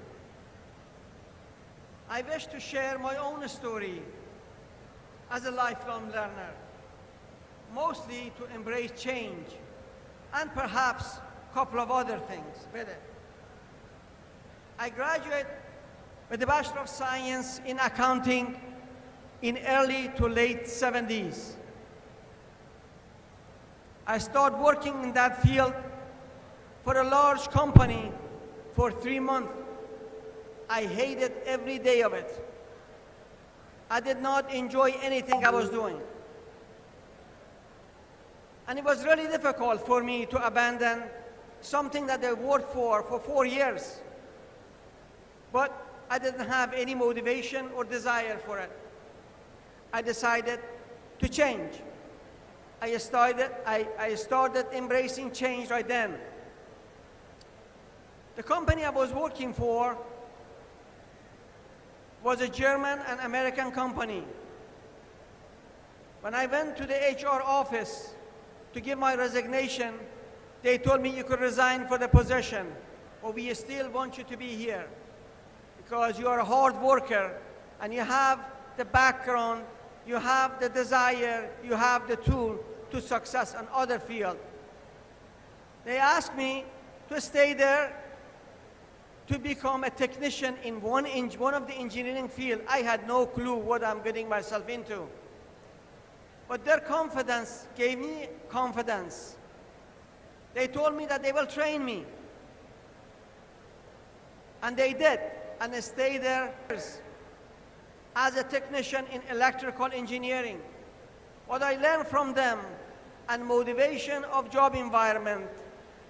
I wish to share my own story as a lifelong learner, mostly to embrace change and perhaps a couple of other things with it. I graduated with a Bachelor of Science in Accounting in early to late 70s. I started working in that field for a large company for 3 months. I hated every day of it. I did not enjoy anything I was doing. And it was really difficult for me to abandon something that I worked for 4 years. But I didn't have any motivation or desire for it. I decided to change. I started embracing change right then. The company I was working for was a German and American company. When I went to the HR office to give my resignation, they told me you could resign for the position, but we still want you to be here because you are a hard worker and you have the background, you have the desire, you have the tool to success in other field. They asked me to stay there to become a technician in one of the engineering field. I had no clue what I'm getting myself into. But their confidence gave me confidence. They told me that they will train me. And they did, and I stayed there as a technician in electrical engineering. What I learned from them and motivation of job environment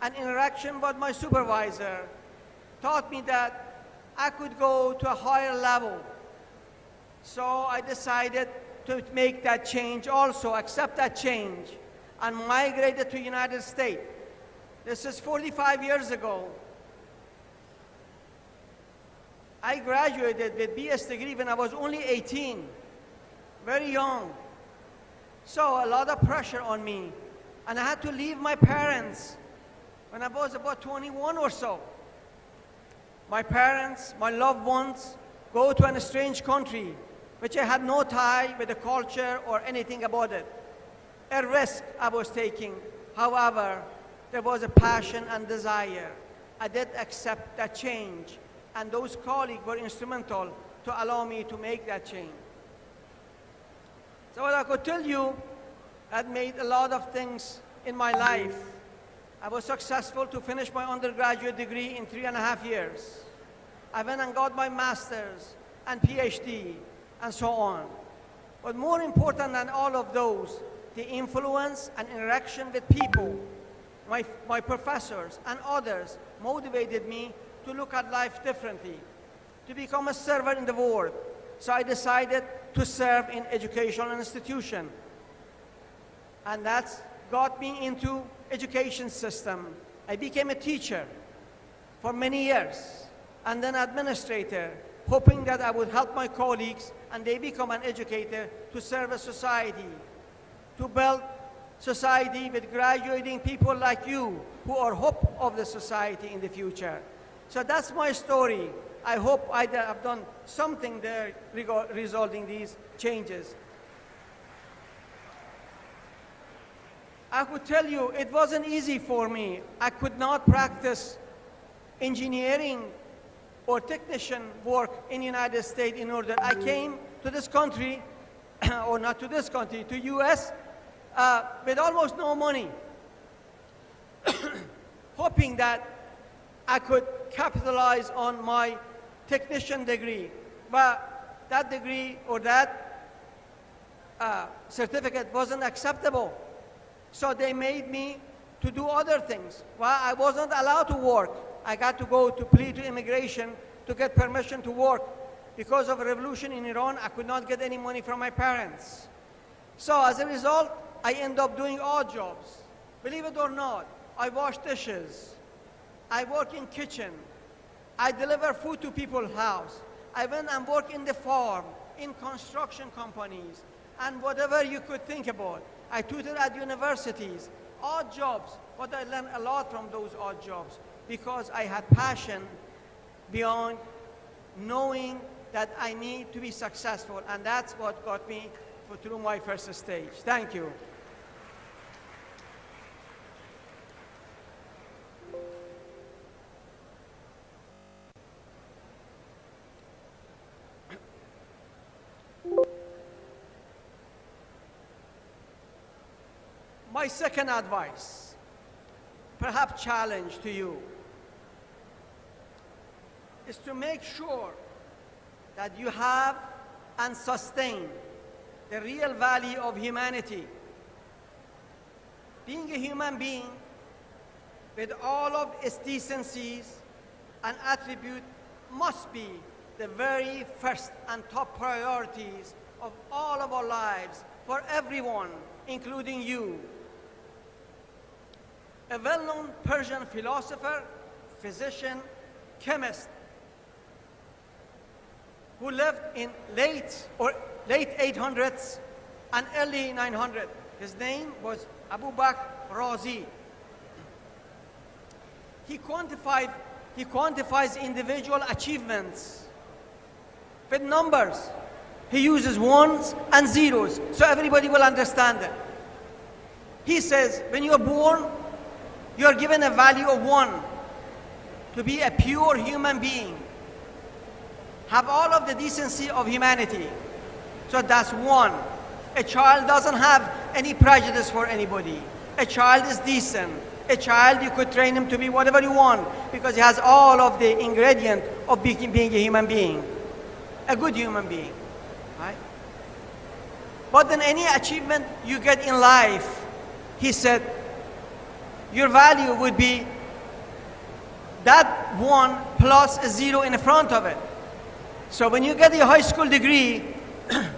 and interaction with my supervisor taught me that I could go to a higher level. So I decided to make that change also, accept that change, and migrated to United States. This is 45 years ago. I graduated with BS degree when I was only 18, very young. So a lot of pressure on me. And I had to leave my parents when I was about 21 or so. My parents, my loved ones, go to a strange country, which I had no tie with the culture or anything about it. A risk I was taking. However, there was a passion and desire. I did accept that change, and those colleagues were instrumental to allow me to make that change. So what I could tell you, that made a lot of things in my life. I was successful to finish my undergraduate degree in 3.5 years. I went and got my master's and PhD and so on. But more important than all of those, the influence and interaction with people, my professors and others motivated me to look at life differently, to become a servant in the world. So I decided to serve in educational institution. And that's got me into education system. I became a teacher for many years, and then administrator, hoping that I would help my colleagues and they become an educator to serve a society, to build society with graduating people like you who are hope of the society in the future. So that's my story. I hope I have done something there resulting these changes. I could tell you it wasn't easy for me. I could not practice engineering or technician work in the United States in order. I came to this country, or not to this country, to US, with almost no money, hoping that I could capitalize on my technician degree. But that degree or that certificate wasn't acceptable. So they made me to do other things. Well, I wasn't allowed to work. I got to go to plead to immigration to get permission to work. Because of a revolution in Iran, I could not get any money from my parents. So as a result, I end up doing odd jobs. Believe it or not, I wash dishes. I work in kitchen. I deliver food to people's house. I went and worked in the farm, in construction companies, and whatever you could think about. I tutored at universities, odd jobs, but I learned a lot from those odd jobs because I had passion beyond knowing that I need to be successful, and that's what got me through my first stage. Thank you. My second advice, perhaps challenge to you, is to make sure that you have and sustain the real value of humanity. Being a human being with all of its decencies and attributes must be the very first and top priorities of all of our lives for everyone, including you. A well-known Persian philosopher, physician, chemist, who lived in late 800s and early 900s. His name was Abu Bakr Razi. He quantifies individual achievements with numbers. He uses ones and zeros so everybody will understand it. He says, when you're born, you are given a value of 1 to be a pure human being. Have all of the decency of humanity. So that's 1. A child doesn't have any prejudice for anybody. A child is decent. A child, you could train him to be whatever you want because he has all of the ingredients of being a human being. A good human being, right? But then any achievement you get in life, he said, your value would be that 1 plus a 0 in front of it. So when you get a high school degree,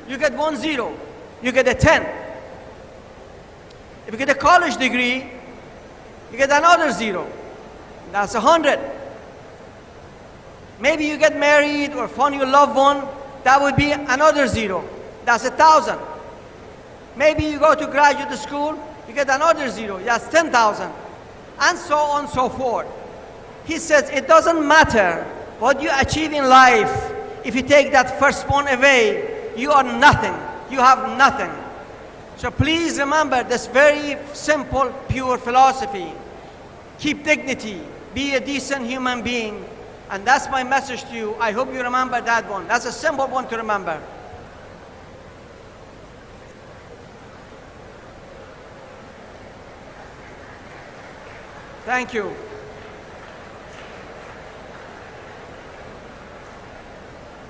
you get 1 0, you get a 10. If you get a college degree, you get another 0. That's 100. Maybe you get married or find your loved one, that would be another 0. That's 1,000. Maybe you go to graduate school, you get another 0, that's 10,000. And so on and so forth. He says it doesn't matter what you achieve in life. If you take that first one away, you are nothing. You have nothing. So please remember this very simple, pure philosophy. Keep dignity. Be a decent human being. And that's my message to you. I hope you remember that one. That's a simple one to remember. Thank you.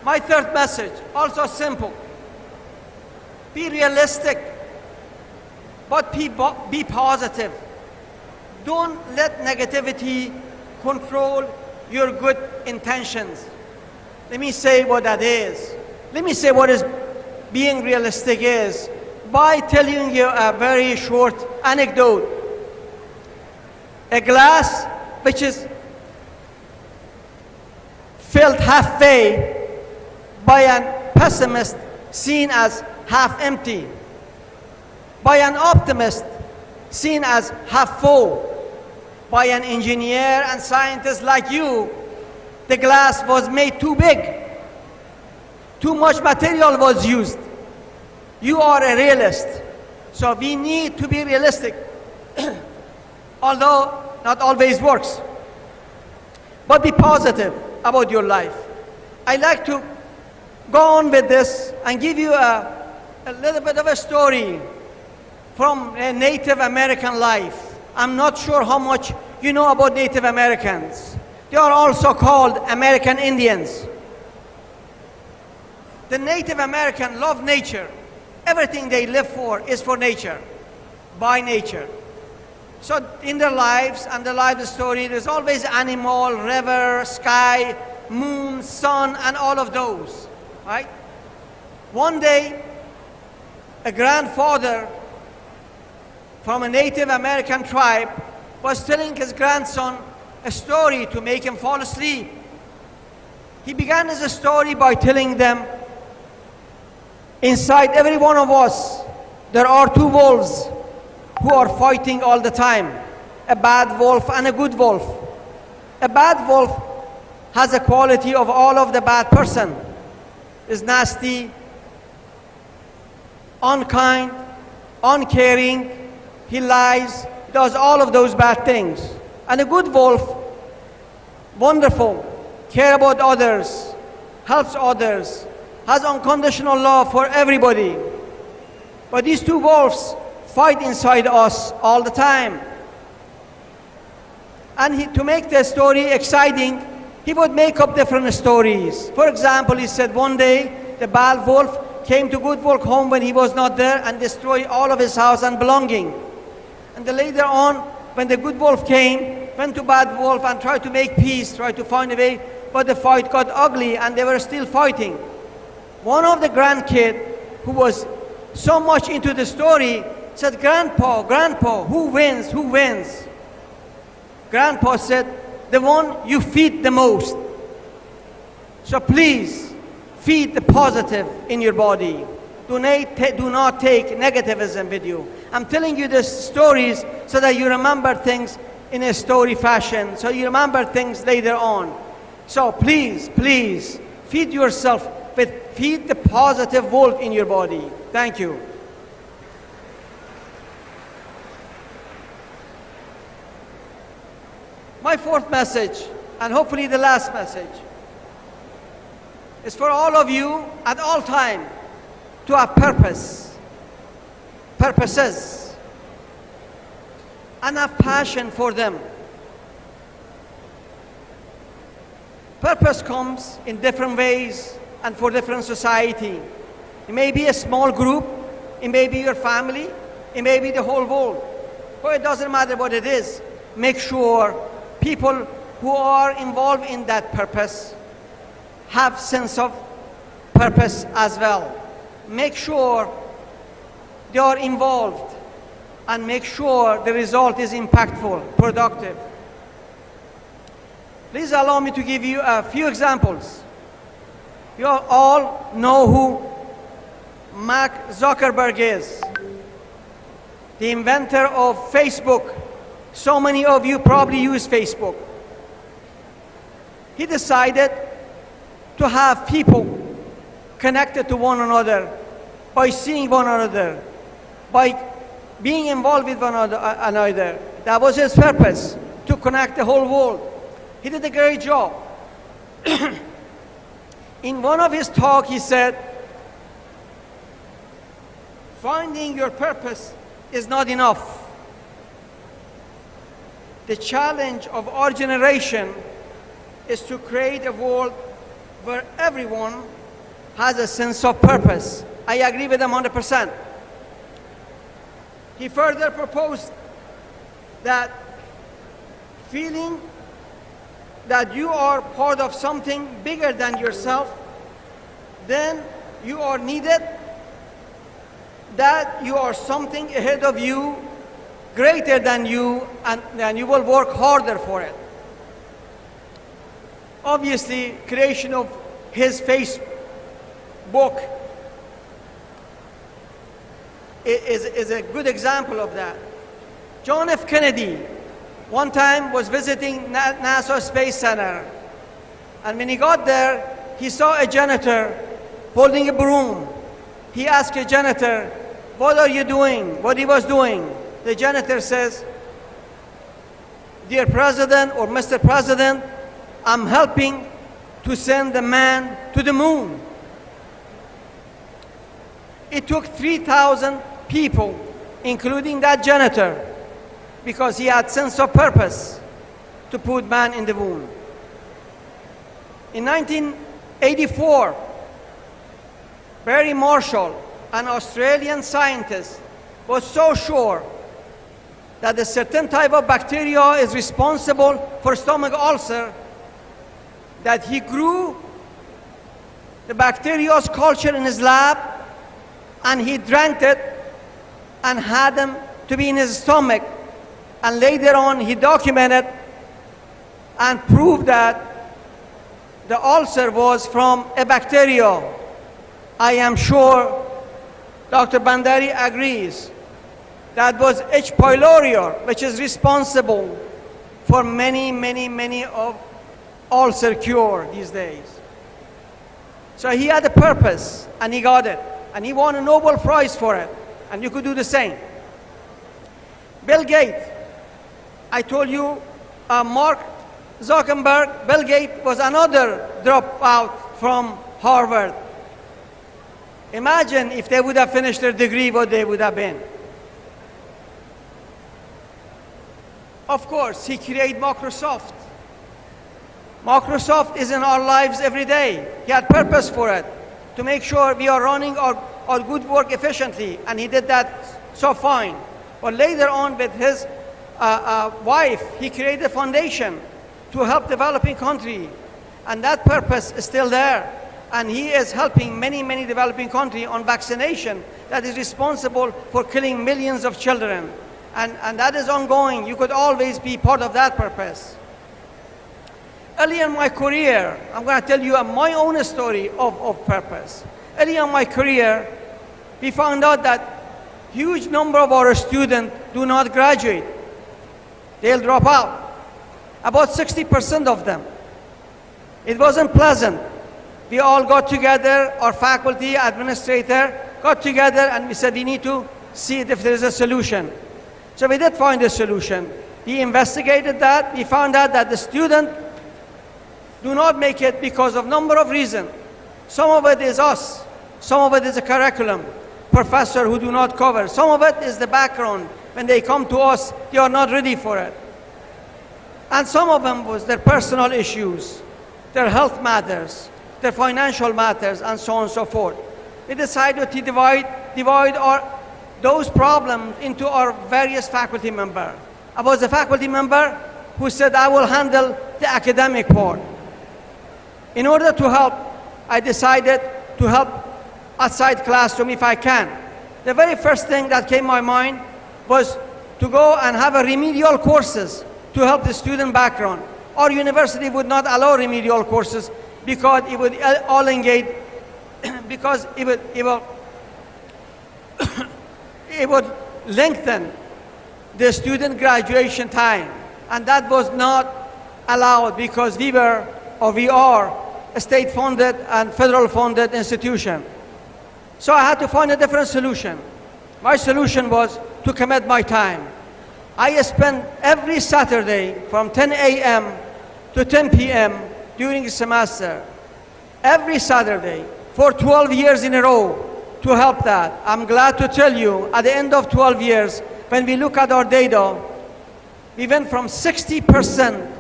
My third message, also simple. Be realistic, but be positive. Don't let negativity control your good intentions. Let me say what that is. Let me say what is being realistic is by telling you a very short anecdote. A glass which is filled halfway by a pessimist seen as half empty, by an optimist seen as half full, by an engineer and scientist like you, the glass was made too big. Too much material was used. You are a realist. So we need to be realistic, although not always works. But be positive about your life. I like to go on with this and give you a little bit of a story from a Native American life. I'm not sure how much you know about Native Americans. They are also called American Indians. The Native American love nature. Everything they live for is for nature, by nature. So in their lives and their life story, there's always animal, river, sky, moon, sun, and all of those, right? One day, a grandfather from a Native American tribe was telling his grandson a story to make him fall asleep. He began his story by telling them, inside every one of us, there are two wolves who are fighting all the time, a bad wolf and a good wolf. A bad wolf has a quality of all of the bad person, is nasty, unkind, uncaring, he lies, does all of those bad things. And a good wolf, wonderful, care about others, helps others, has unconditional love for everybody. But these two wolves fight inside us all the time. And to make the story exciting, he would make up different stories. For example, he said one day the bad wolf came to good wolf home when he was not there and destroyed all of his house and belonging. And then later on, when the good wolf came, went to bad wolf and tried to make peace, tried to find a way, but the fight got ugly and they were still fighting. One of the grandkids who was so much into the story said, Grandpa, Grandpa, who wins, who wins? Grandpa said, the one you feed the most. So please, feed the positive in your body. Do not take negativism with you. I'm telling you these stories so that you remember things in a story fashion, so you remember things later on. So please, please, feed yourself, but feed the positive wolf in your body. Thank you. My fourth message, and hopefully the last message, is for all of you at all time to have purposes, and have passion for them. Purpose comes in different ways and for different society. It may be a small group, it may be your family, it may be the whole world. But it doesn't matter what it is. Make sure people who are involved in that purpose have sense of purpose as well. Make sure they are involved and make sure the result is impactful, productive. Please allow me to give you a few examples. You all know who Mark Zuckerberg is, the inventor of Facebook. So many of you probably use Facebook. He decided to have people connected to one another by seeing one another, by being involved with one another. That was his purpose, to connect the whole world. He did a great job. In one of his talks, he said, finding your purpose is not enough. The challenge of our generation is to create a world where everyone has a sense of purpose. I agree with him 100%. He further proposed that feeling that you are part of something bigger than yourself, then you are needed, that you are something ahead of you, greater than you, and then you will work harder for it. Obviously, creation of his Facebook is a good example of that. John F. Kennedy one time was visiting NASA Space Center, and when he got there, he saw a janitor holding a broom. He asked a janitor, what are you doing? What he was doing? The janitor says, Dear President or Mr. President, I'm helping to send the man to the moon. It took 3,000 people, including that janitor, because he had sense of purpose to put man in the moon. In 1984, Barry Marshall, an Australian scientist, was so sure that a certain type of bacteria is responsible for stomach ulcer that he grew the bacteria's culture in his lab, and he drank it and had them to be in his stomach. And later on, he documented and proved that the ulcer was from a bacteria. I am sure Dr. Bandari agrees. That was H. pylori, which is responsible for many of ulcer cure these days. So he had a purpose, and he got it. And he won a Nobel Prize for it. And you could do the same. Bill Gates, I told you, Mark Zuckerberg, Bill Gates was another dropout from Harvard. Imagine if they would have finished their degree, what they would have been. Of course, he created Microsoft. Microsoft is in our lives every day. He had purpose for it, to make sure we are running our good work efficiently, and he did that so fine. But later on, with his wife, he created a foundation to help developing countries, and that purpose is still there. And he is helping many developing countries on vaccination that is responsible for killing millions of children. And that is ongoing. You could always be part of that purpose. Early in my career, I'm going to tell you my own story of purpose. Early in my career, we found out that huge number of our students do not graduate. They'll drop out. About 60% of them. It wasn't pleasant. We all got together, our faculty, administrator, got together, and we said we need to see if there is a solution. So we did find a solution. We investigated that. We found out that the students do not make it because of number of reasons. Some of it is us. Some of it is a curriculum, professor who do not cover. Some of it is the background. When they come to us, they are not ready for it. And some of them was their personal issues, their health matters, their financial matters, and so on and so forth. We decided to divide those problems into our various faculty members. I was a faculty member who said, I will handle the academic part. In order to help, I decided to help outside classroom if I can. The very first thing that came to my mind was to go and have a remedial courses to help the student background. Our university would not allow remedial courses because it would all engage, because it would lengthen the student graduation time. And that was not allowed because we are a state-funded and federal-funded institution. So I had to find a different solution. My solution was to commit my time. I spent every Saturday from 10 a.m. to 10 p.m. during the semester, every Saturday for 12 years in a row to help that. I'm glad to tell you, at the end of 12 years, when we look at our data, we went from 60%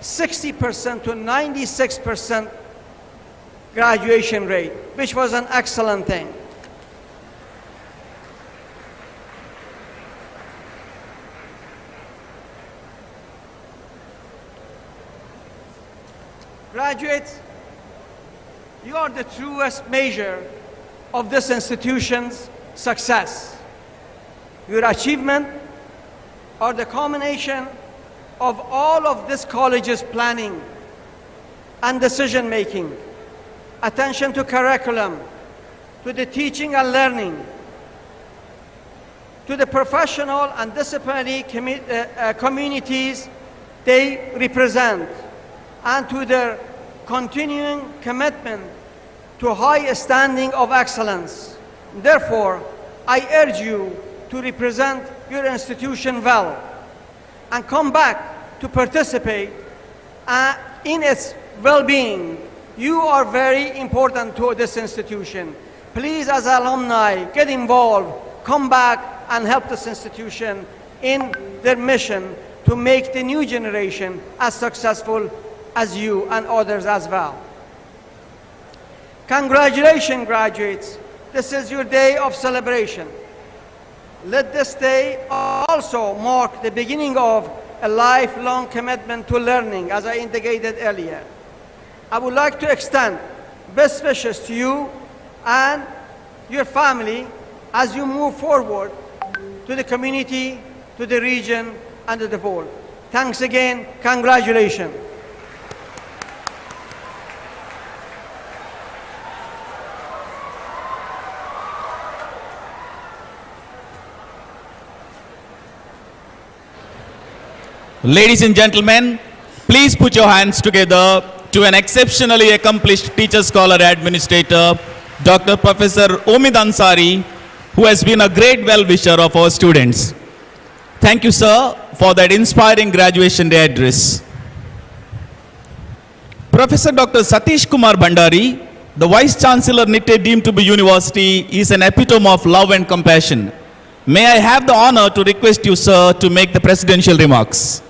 to 96% graduation rate, which was an excellent thing. Graduates, you are the truest measure of this institution's success. Your achievement are the culmination of all of this college's planning and decision making, attention to curriculum, to the teaching and learning, to the professional and disciplinary communities they represent, and to their continuing commitment to high standing of excellence. Therefore, I urge you to represent your institution well and come back to participate in its well-being. You are very important to this institution. Please, as alumni, get involved, come back and help this institution in their mission to make the new generation as successful as you and others as well. Congratulations, graduates. This is your day of celebration. Let this day also mark the beginning of a lifelong commitment to learning, as I indicated earlier. I would like to extend best wishes to you and your family as you move forward to the community, to the region, and to the world. Thanks again. Congratulations. Ladies and gentlemen, please put your hands together to an exceptionally accomplished teacher, scholar, administrator, Dr. Professor Omid Ansari, who has been a great well-wisher of our students. Thank you, sir, for that inspiring graduation day address. Professor Dr. Satish Kumar Bhandari, the Vice Chancellor, Nitte deemed to be University, is an epitome of love and compassion. May I have the honor to request you, sir, to make the presidential remarks.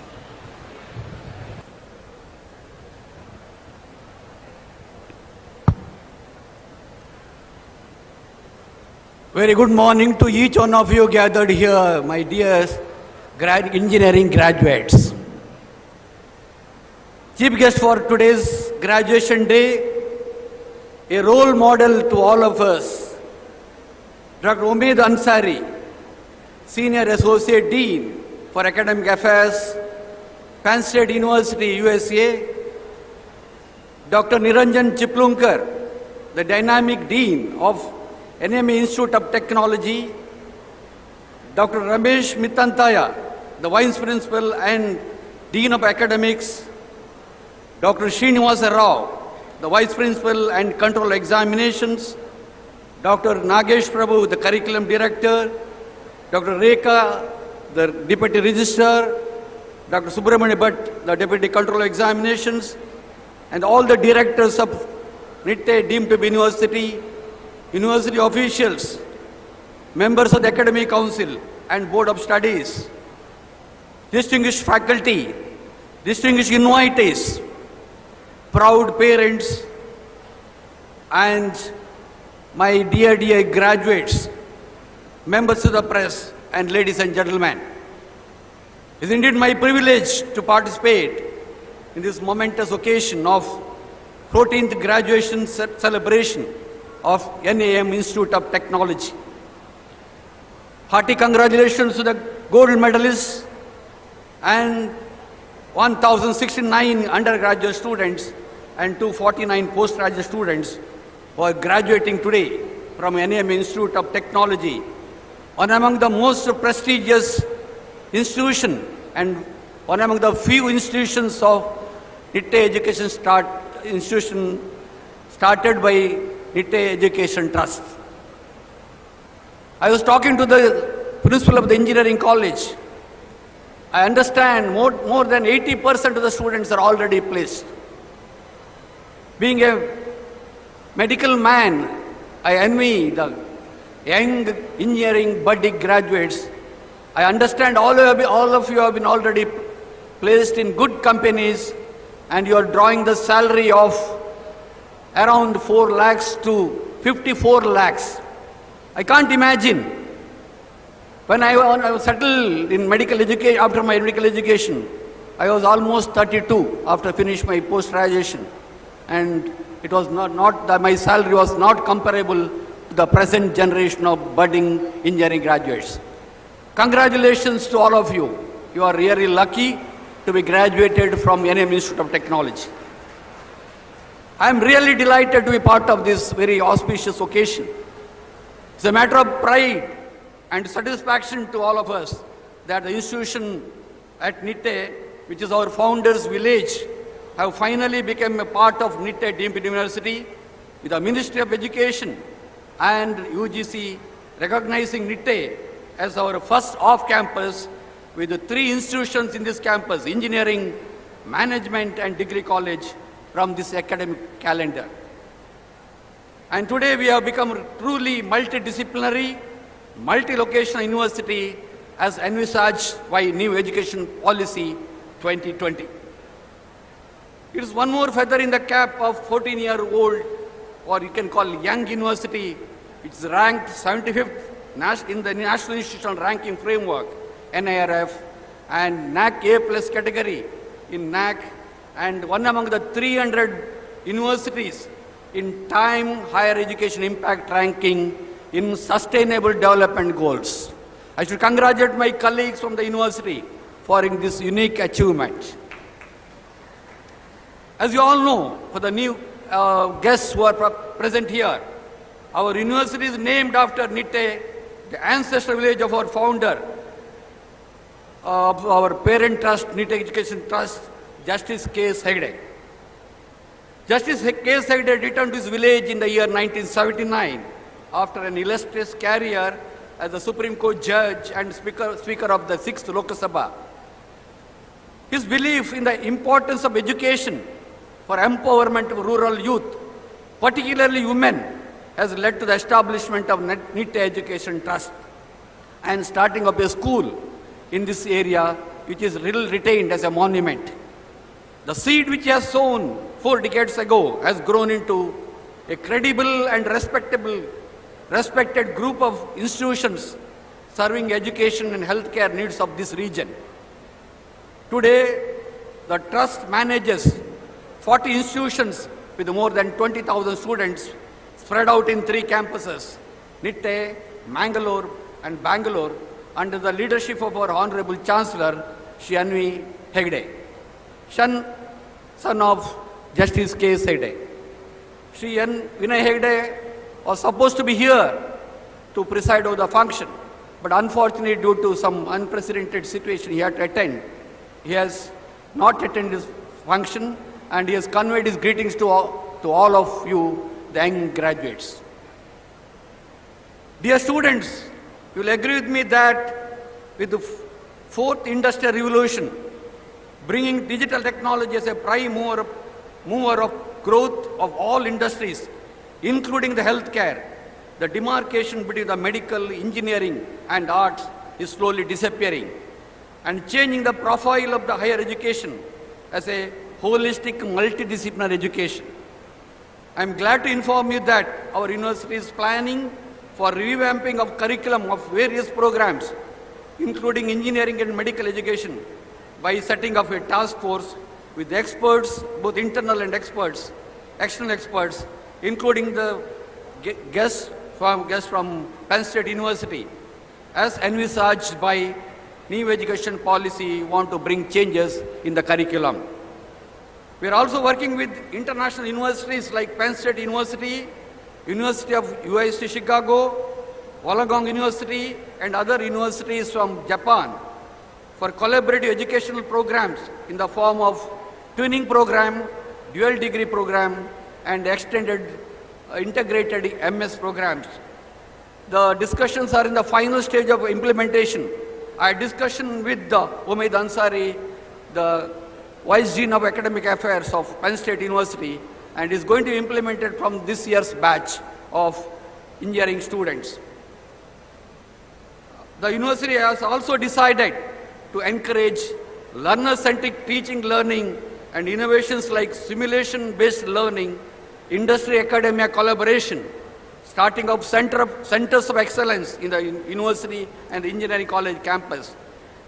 Very good morning to each one of you gathered here, my dear engineering graduates. Chief guest for today's graduation day, a role model to all of us, Dr. Omid Ansari, Senior Associate Dean for Academic Affairs, Penn State University, USA, Dr. Niranjan Chiplunkar, the Dynamic Dean of NME Institute of Technology, Dr. Ramesh Mitantaya, the Vice Principal and Dean of Academics, Dr. Srinivasa Rao, the Vice Principal and Control Examinations, Dr. Nagesh Prabhu, the Curriculum Director, Dr. Rekha, the Deputy Registrar, Dr. Subramani Bhatt, the Deputy Control Examinations, and all the directors of Nitte deemed to be University, University officials, members of the Academic Council and Board of Studies, distinguished faculty, distinguished invitees, proud parents, and my dear graduates, members of the press, and ladies and gentlemen. It is indeed my privilege to participate in this momentous occasion of 14th graduation celebration of NAM Institute of Technology. Hearty congratulations to the gold medalists and 1,069 undergraduate students and 249 postgraduate students who are graduating today from NAM Institute of Technology, one among the most prestigious institution and one among the few institutions of Nitte Education institution started by Nitte Education Trust. I was talking to the principal of the engineering college. I understand more than 80% of the students are already placed. Being a medical man, I envy the young engineering budding graduates. I understand all of you have been already placed in good companies and you are drawing the salary of around 4 lakhs to 54 lakhs. I can't imagine. When I was settled in medical education, after my medical education, I was almost 32 after finishing my post-graduation. And it was not that my salary was not comparable to the present generation of budding engineering graduates. Congratulations to all of you. You are really lucky to be graduated from NM Institute of Technology. I am really delighted to be part of this very auspicious occasion. It's a matter of pride and satisfaction to all of us that the institution at Nitte, which is our founders' village, have finally become a part of Nitte deemed University, with the Ministry of Education and UGC recognizing Nitte as our first off-campus with the 3 institutions in this campus, engineering, management and degree college from this academic calendar. And today we have become truly multidisciplinary, multi-locational university as envisaged by New Education Policy 2020. It is one more feather in the cap of 14-year-old, or you can call young university. It's ranked 75th in the National Institutional Ranking Framework, NIRF, and NAC A+ category in NAC, and one among the 300 universities in Time Higher Education Impact Ranking in Sustainable Development Goals. I should congratulate my colleagues from the university for this unique achievement. As you all know, for the new guests who are present here, our university is named after Nitte, the ancestral village of our founder, of our parent trust, Nitte Education Trust, Justice K.S. Hegde. Justice K.S. Hegde returned to his village in the year 1979 after an illustrious career as a Supreme Court judge and Speaker of the 6th Lok Sabha. His belief in the importance of education for empowerment of rural youth, particularly women, has led to the establishment of Nitte Education Trust and starting up a school in this area, which is still retained as a monument. The seed which he has sown 4 decades ago has grown into a credible and respected group of institutions serving education and healthcare needs of this region. Today, the trust manages 40 institutions with more than 20,000 students spread out in 3 campuses, Nitte, Mangalore and Bangalore, under the leadership of our Honorable Chancellor, Shri Anvi Hegde, son of Justice K.S. Hegde. Shri N. Vinay Hegde was supposed to be here to preside over the function, but unfortunately due to some unprecedented situation he had to attend, he has not attended his function and he has conveyed his greetings to all of you, the young graduates. Dear students, you will agree with me that with the 4th industrial revolution, bringing digital technology as a prime mover of growth of all industries, including the healthcare, the demarcation between the medical, engineering and arts is slowly disappearing and changing the profile of the higher education as a holistic multidisciplinary education. I am glad to inform you that our university is planning for revamping of curriculum of various programs, including engineering and medical education, by setting up a task force with experts, both internal and external experts, including the guests from Penn State University, as envisaged by new education policy, want to bring changes in the curriculum. We are also working with international universities like Penn State University, University of UIC Chicago, Wollongong University, and other universities from Japan for collaborative educational programs in the form of twinning program, dual degree program, and extended integrated MS programs. The discussions are in the final stage of implementation. I had discussion with Umaid Ansari, the Vice Dean of Academic Affairs of Penn State University, and is going to be implemented from this year's batch of engineering students. The university has also decided to encourage learner-centric teaching, learning, and innovations like simulation-based learning, industry-academia collaboration, starting up centers of excellence in the university and the engineering college campus,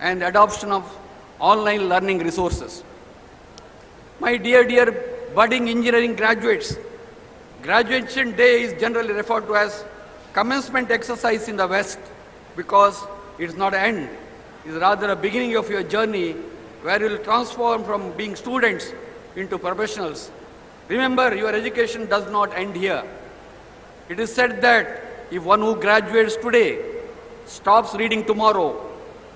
and adoption of online learning resources. My dear budding engineering graduates, graduation day is generally referred to as commencement exercise in the West because it is not an end, it is rather a beginning of your journey where you will transform from being students into professionals. Remember, your education does not end here. It is said that if one who graduates today stops reading tomorrow,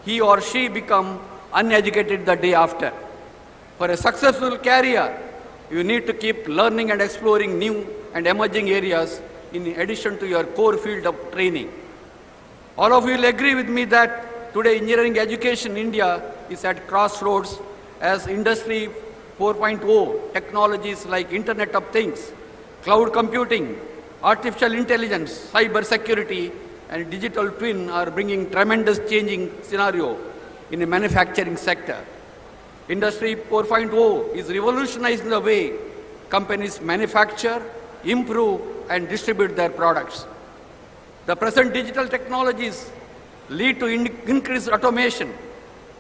he or she become uneducated the day after. For a successful career, you need to keep learning and exploring new and emerging areas in addition to your core field of training. All of you will agree with me that today engineering education in India is at crossroads as Industry 4.0 technologies like Internet of Things, cloud computing, artificial intelligence, cyber security, and digital twin are bringing tremendous changing scenario in the manufacturing sector. Industry 4.0 is revolutionizing the way companies manufacture, improve, and distribute their products. The present digital technologies lead to increased automation,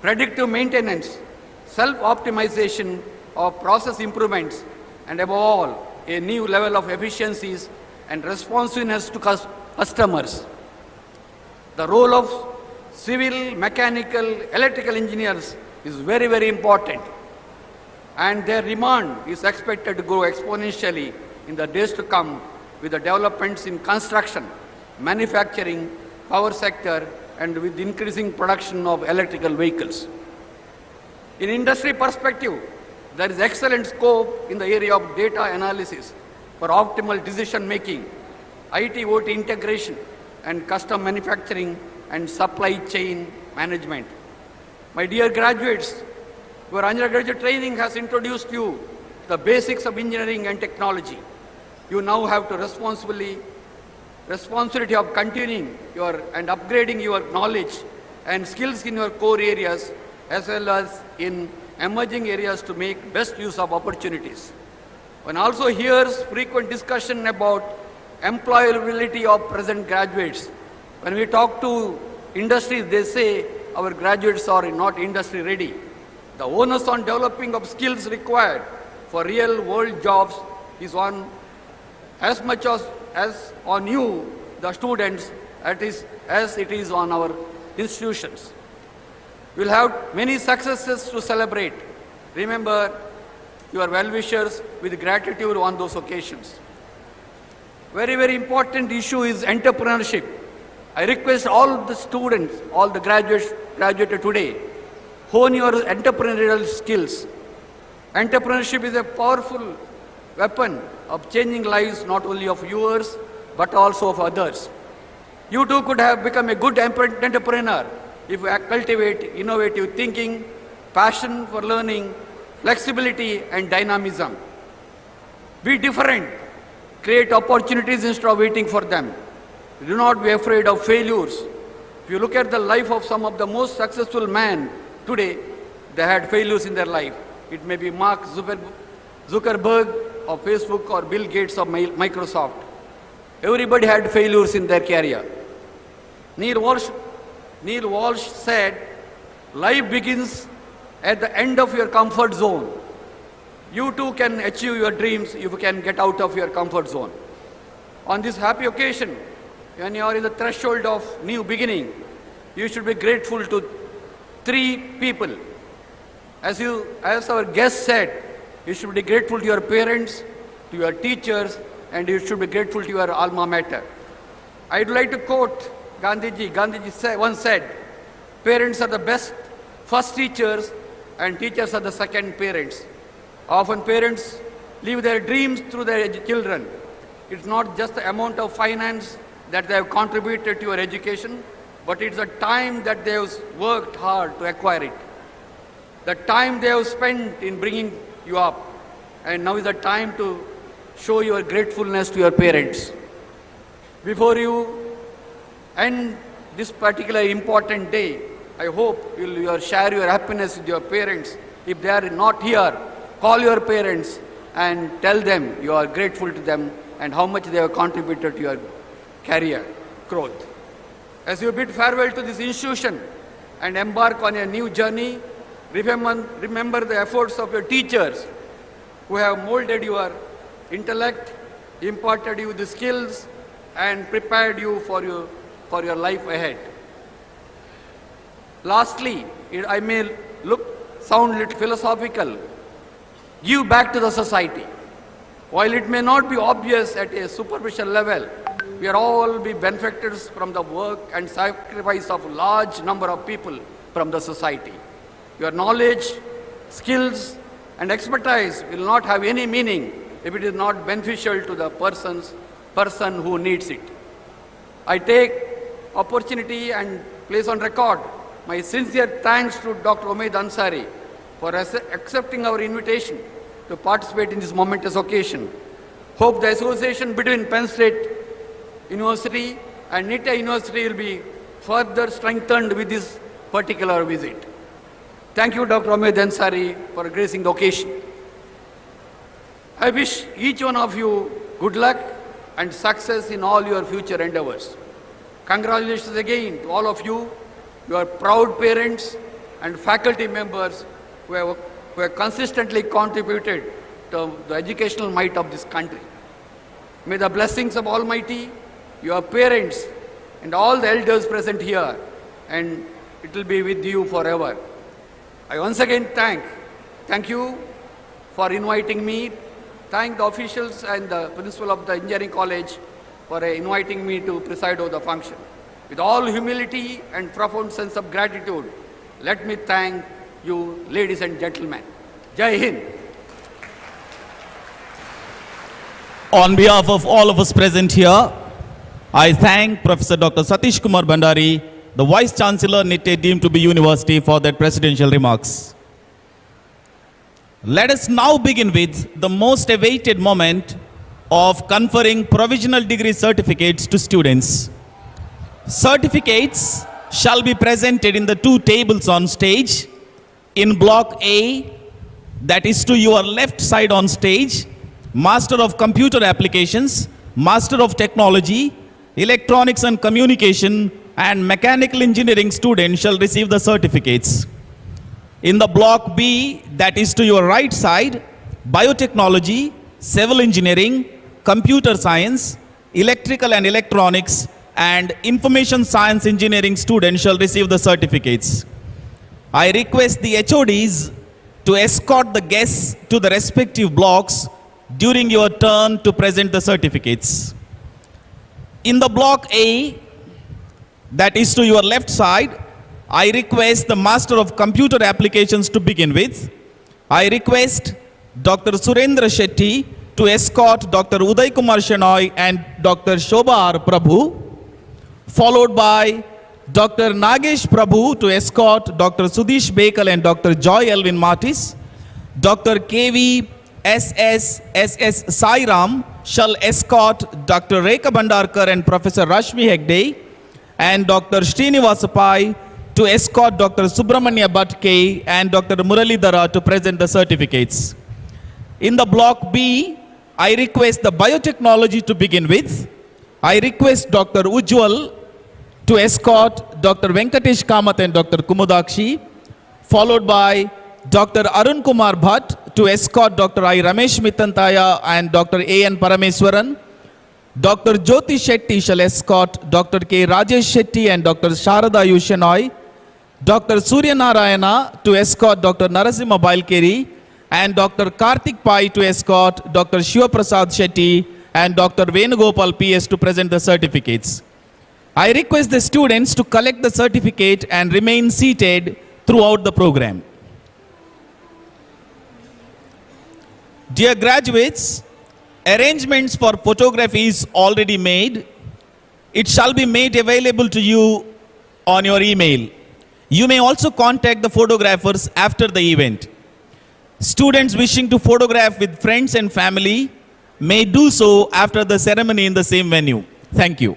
predictive maintenance, self-optimization of process improvements, and above all, a new level of efficiencies and responsiveness to customers. The role of civil, mechanical, electrical engineers is very, very important, and their demand is expected to grow exponentially in the days to come with the developments in construction, manufacturing, power sector, and with increasing production of electrical vehicles. In industry perspective, there is excellent scope in the area of data analysis for optimal decision making, IT/OT integration, and custom manufacturing and supply chain management. My dear graduates, your undergraduate training has introduced you the basics of engineering and technology. You now have to responsibility of continuing and upgrading your knowledge and skills in your core areas as well as in emerging areas to make best use of opportunities. One also hears frequent discussion about employability of present graduates. When we talk to industries, they say our graduates are not industry ready. The onus on developing of skills required for real world jobs is on as much as on you, the students, as it is on our institutions. We'll have many successes to celebrate. Remember your well-wishers with gratitude on those occasions. Very, very important issue is entrepreneurship. I request all the students, all the graduated today, hone your entrepreneurial skills. Entrepreneurship is a powerful weapon of changing lives not only of yours but also of others. You too could have become a good entrepreneur if you cultivate innovative thinking, passion for learning, flexibility and dynamism. Be different. Create opportunities instead of waiting for them. Do not be afraid of failures. If you look at the life of some of the most successful men today, they had failures in their life. It may be Mark Zuckerberg of Facebook or Bill Gates of Microsoft. Everybody had failures in their career. Neil Walsh said, life begins at the end of your comfort zone. You too can achieve your dreams if you can get out of your comfort zone. On this happy occasion, when you are in the threshold of new beginning, you should be grateful to three people. As our guest said, you should be grateful to your parents, to your teachers, and you should be grateful to your alma mater. I'd like to quote Gandhiji. Gandhiji once said, parents are the best first teachers and teachers are the second parents. Often parents live their dreams through their children. It's not just the amount of finance that they have contributed to your education, but it's the time that they have worked hard to acquire it. The time they have spent in bringing you up. And now is the time to show your gratefulness to your parents. Before you end this particular important day, I hope you'll share your happiness with your parents. If they are not here, call your parents and tell them you are grateful to them and how much they have contributed to your career growth. As you bid farewell to this institution and embark on a new journey, remember the efforts of your teachers who have molded your intellect, imparted you the skills, and prepared you for your life ahead. Lastly, I may sound a little philosophical. Give back to the society. While it may not be obvious at a superficial level, we are all be benefactors from the work and sacrifice of a large number of people from the society. Your knowledge, skills, and expertise will not have any meaning if it is not beneficial to the person who needs it. I take opportunity and place on record my sincere thanks to Dr. Umaid Ansari for accepting our invitation to participate in this momentous occasion. Hope the association between Penn State University and Nitte University will be further strengthened with this particular visit. Thank you, Dr. Umaid Ansari, for gracing the occasion. I wish each one of you good luck and success in all your future endeavors. Congratulations again to all of you, your proud parents and faculty members who have consistently contributed to the educational might of this country. May the blessings of Almighty, your parents, and all the elders present here, and it will be with you forever. I once again thank you for inviting me. Thank the officials and the principal of the engineering college for inviting me to preside over the function. With all humility and profound sense of gratitude, let me thank you, ladies and gentlemen. Jai Hind. On behalf of all of us present here, I thank Professor Dr. Satish Kumar Bhandari, the Vice Chancellor, Nitte, deemed to be University, for their presidential remarks. Let us now begin with the most awaited moment of conferring provisional degree certificates to students. Certificates shall be presented in the two tables on stage. In block A, that is to your left side on stage, Master of Computer Applications, Master of Technology, Electronics and Communication, and Mechanical Engineering students shall receive the certificates. In the block B, that is to your right side, Biotechnology, Civil Engineering, Computer Science, Electrical and Electronics, and Information Science Engineering students shall receive the certificates. I request the HODs to escort the guests to the respective blocks during your turn to present the certificates. In the block A, that is to your left side, I request the Master of Computer Applications to begin with. I request Dr. Surendra Shetty to escort Dr. Uday Kumar Shenoy and Dr. Shobha R. Prabhu, followed by Dr. Nagesh Prabhu to escort Dr. Sudish Bekal and Dr. Joy Elvin Martis. Dr. KV SS Sairam shall escort Dr. Rekha Bhandarkar and Professor Rashmi Hegde, and Dr. Srinivasa Pai to escort Dr. Subramanya Bhatt K and Dr. Muralidhara to present the certificates. In the block B, I request the biotechnology to begin with. I request Dr. Ujjwal to escort Dr. Venkatesh Kamath and Dr. Kumudakshi, followed by Dr. Arun Kumar Bhatt to escort Dr. I. Ramesh Mitantaya and Dr. A. N. Parameswaran. Dr. Jyoti Shetty shall escort Dr. K. Rajesh Shetty and Dr. Sharada Yushenoy. Dr. Surya Narayana to escort Dr. Narasimha Bailkeri, and Dr. Karthik Pai to escort Dr. Shiva Prasad Shetty and Dr. Venugopal PS to present the certificates. I request the students to collect the certificate and remain seated throughout the program. Dear graduates, arrangements for photography is already made. It shall be made available to you on your email. You may also contact the photographers after the event. Students wishing to photograph with friends and family may do so after the ceremony in the same venue. Thank you.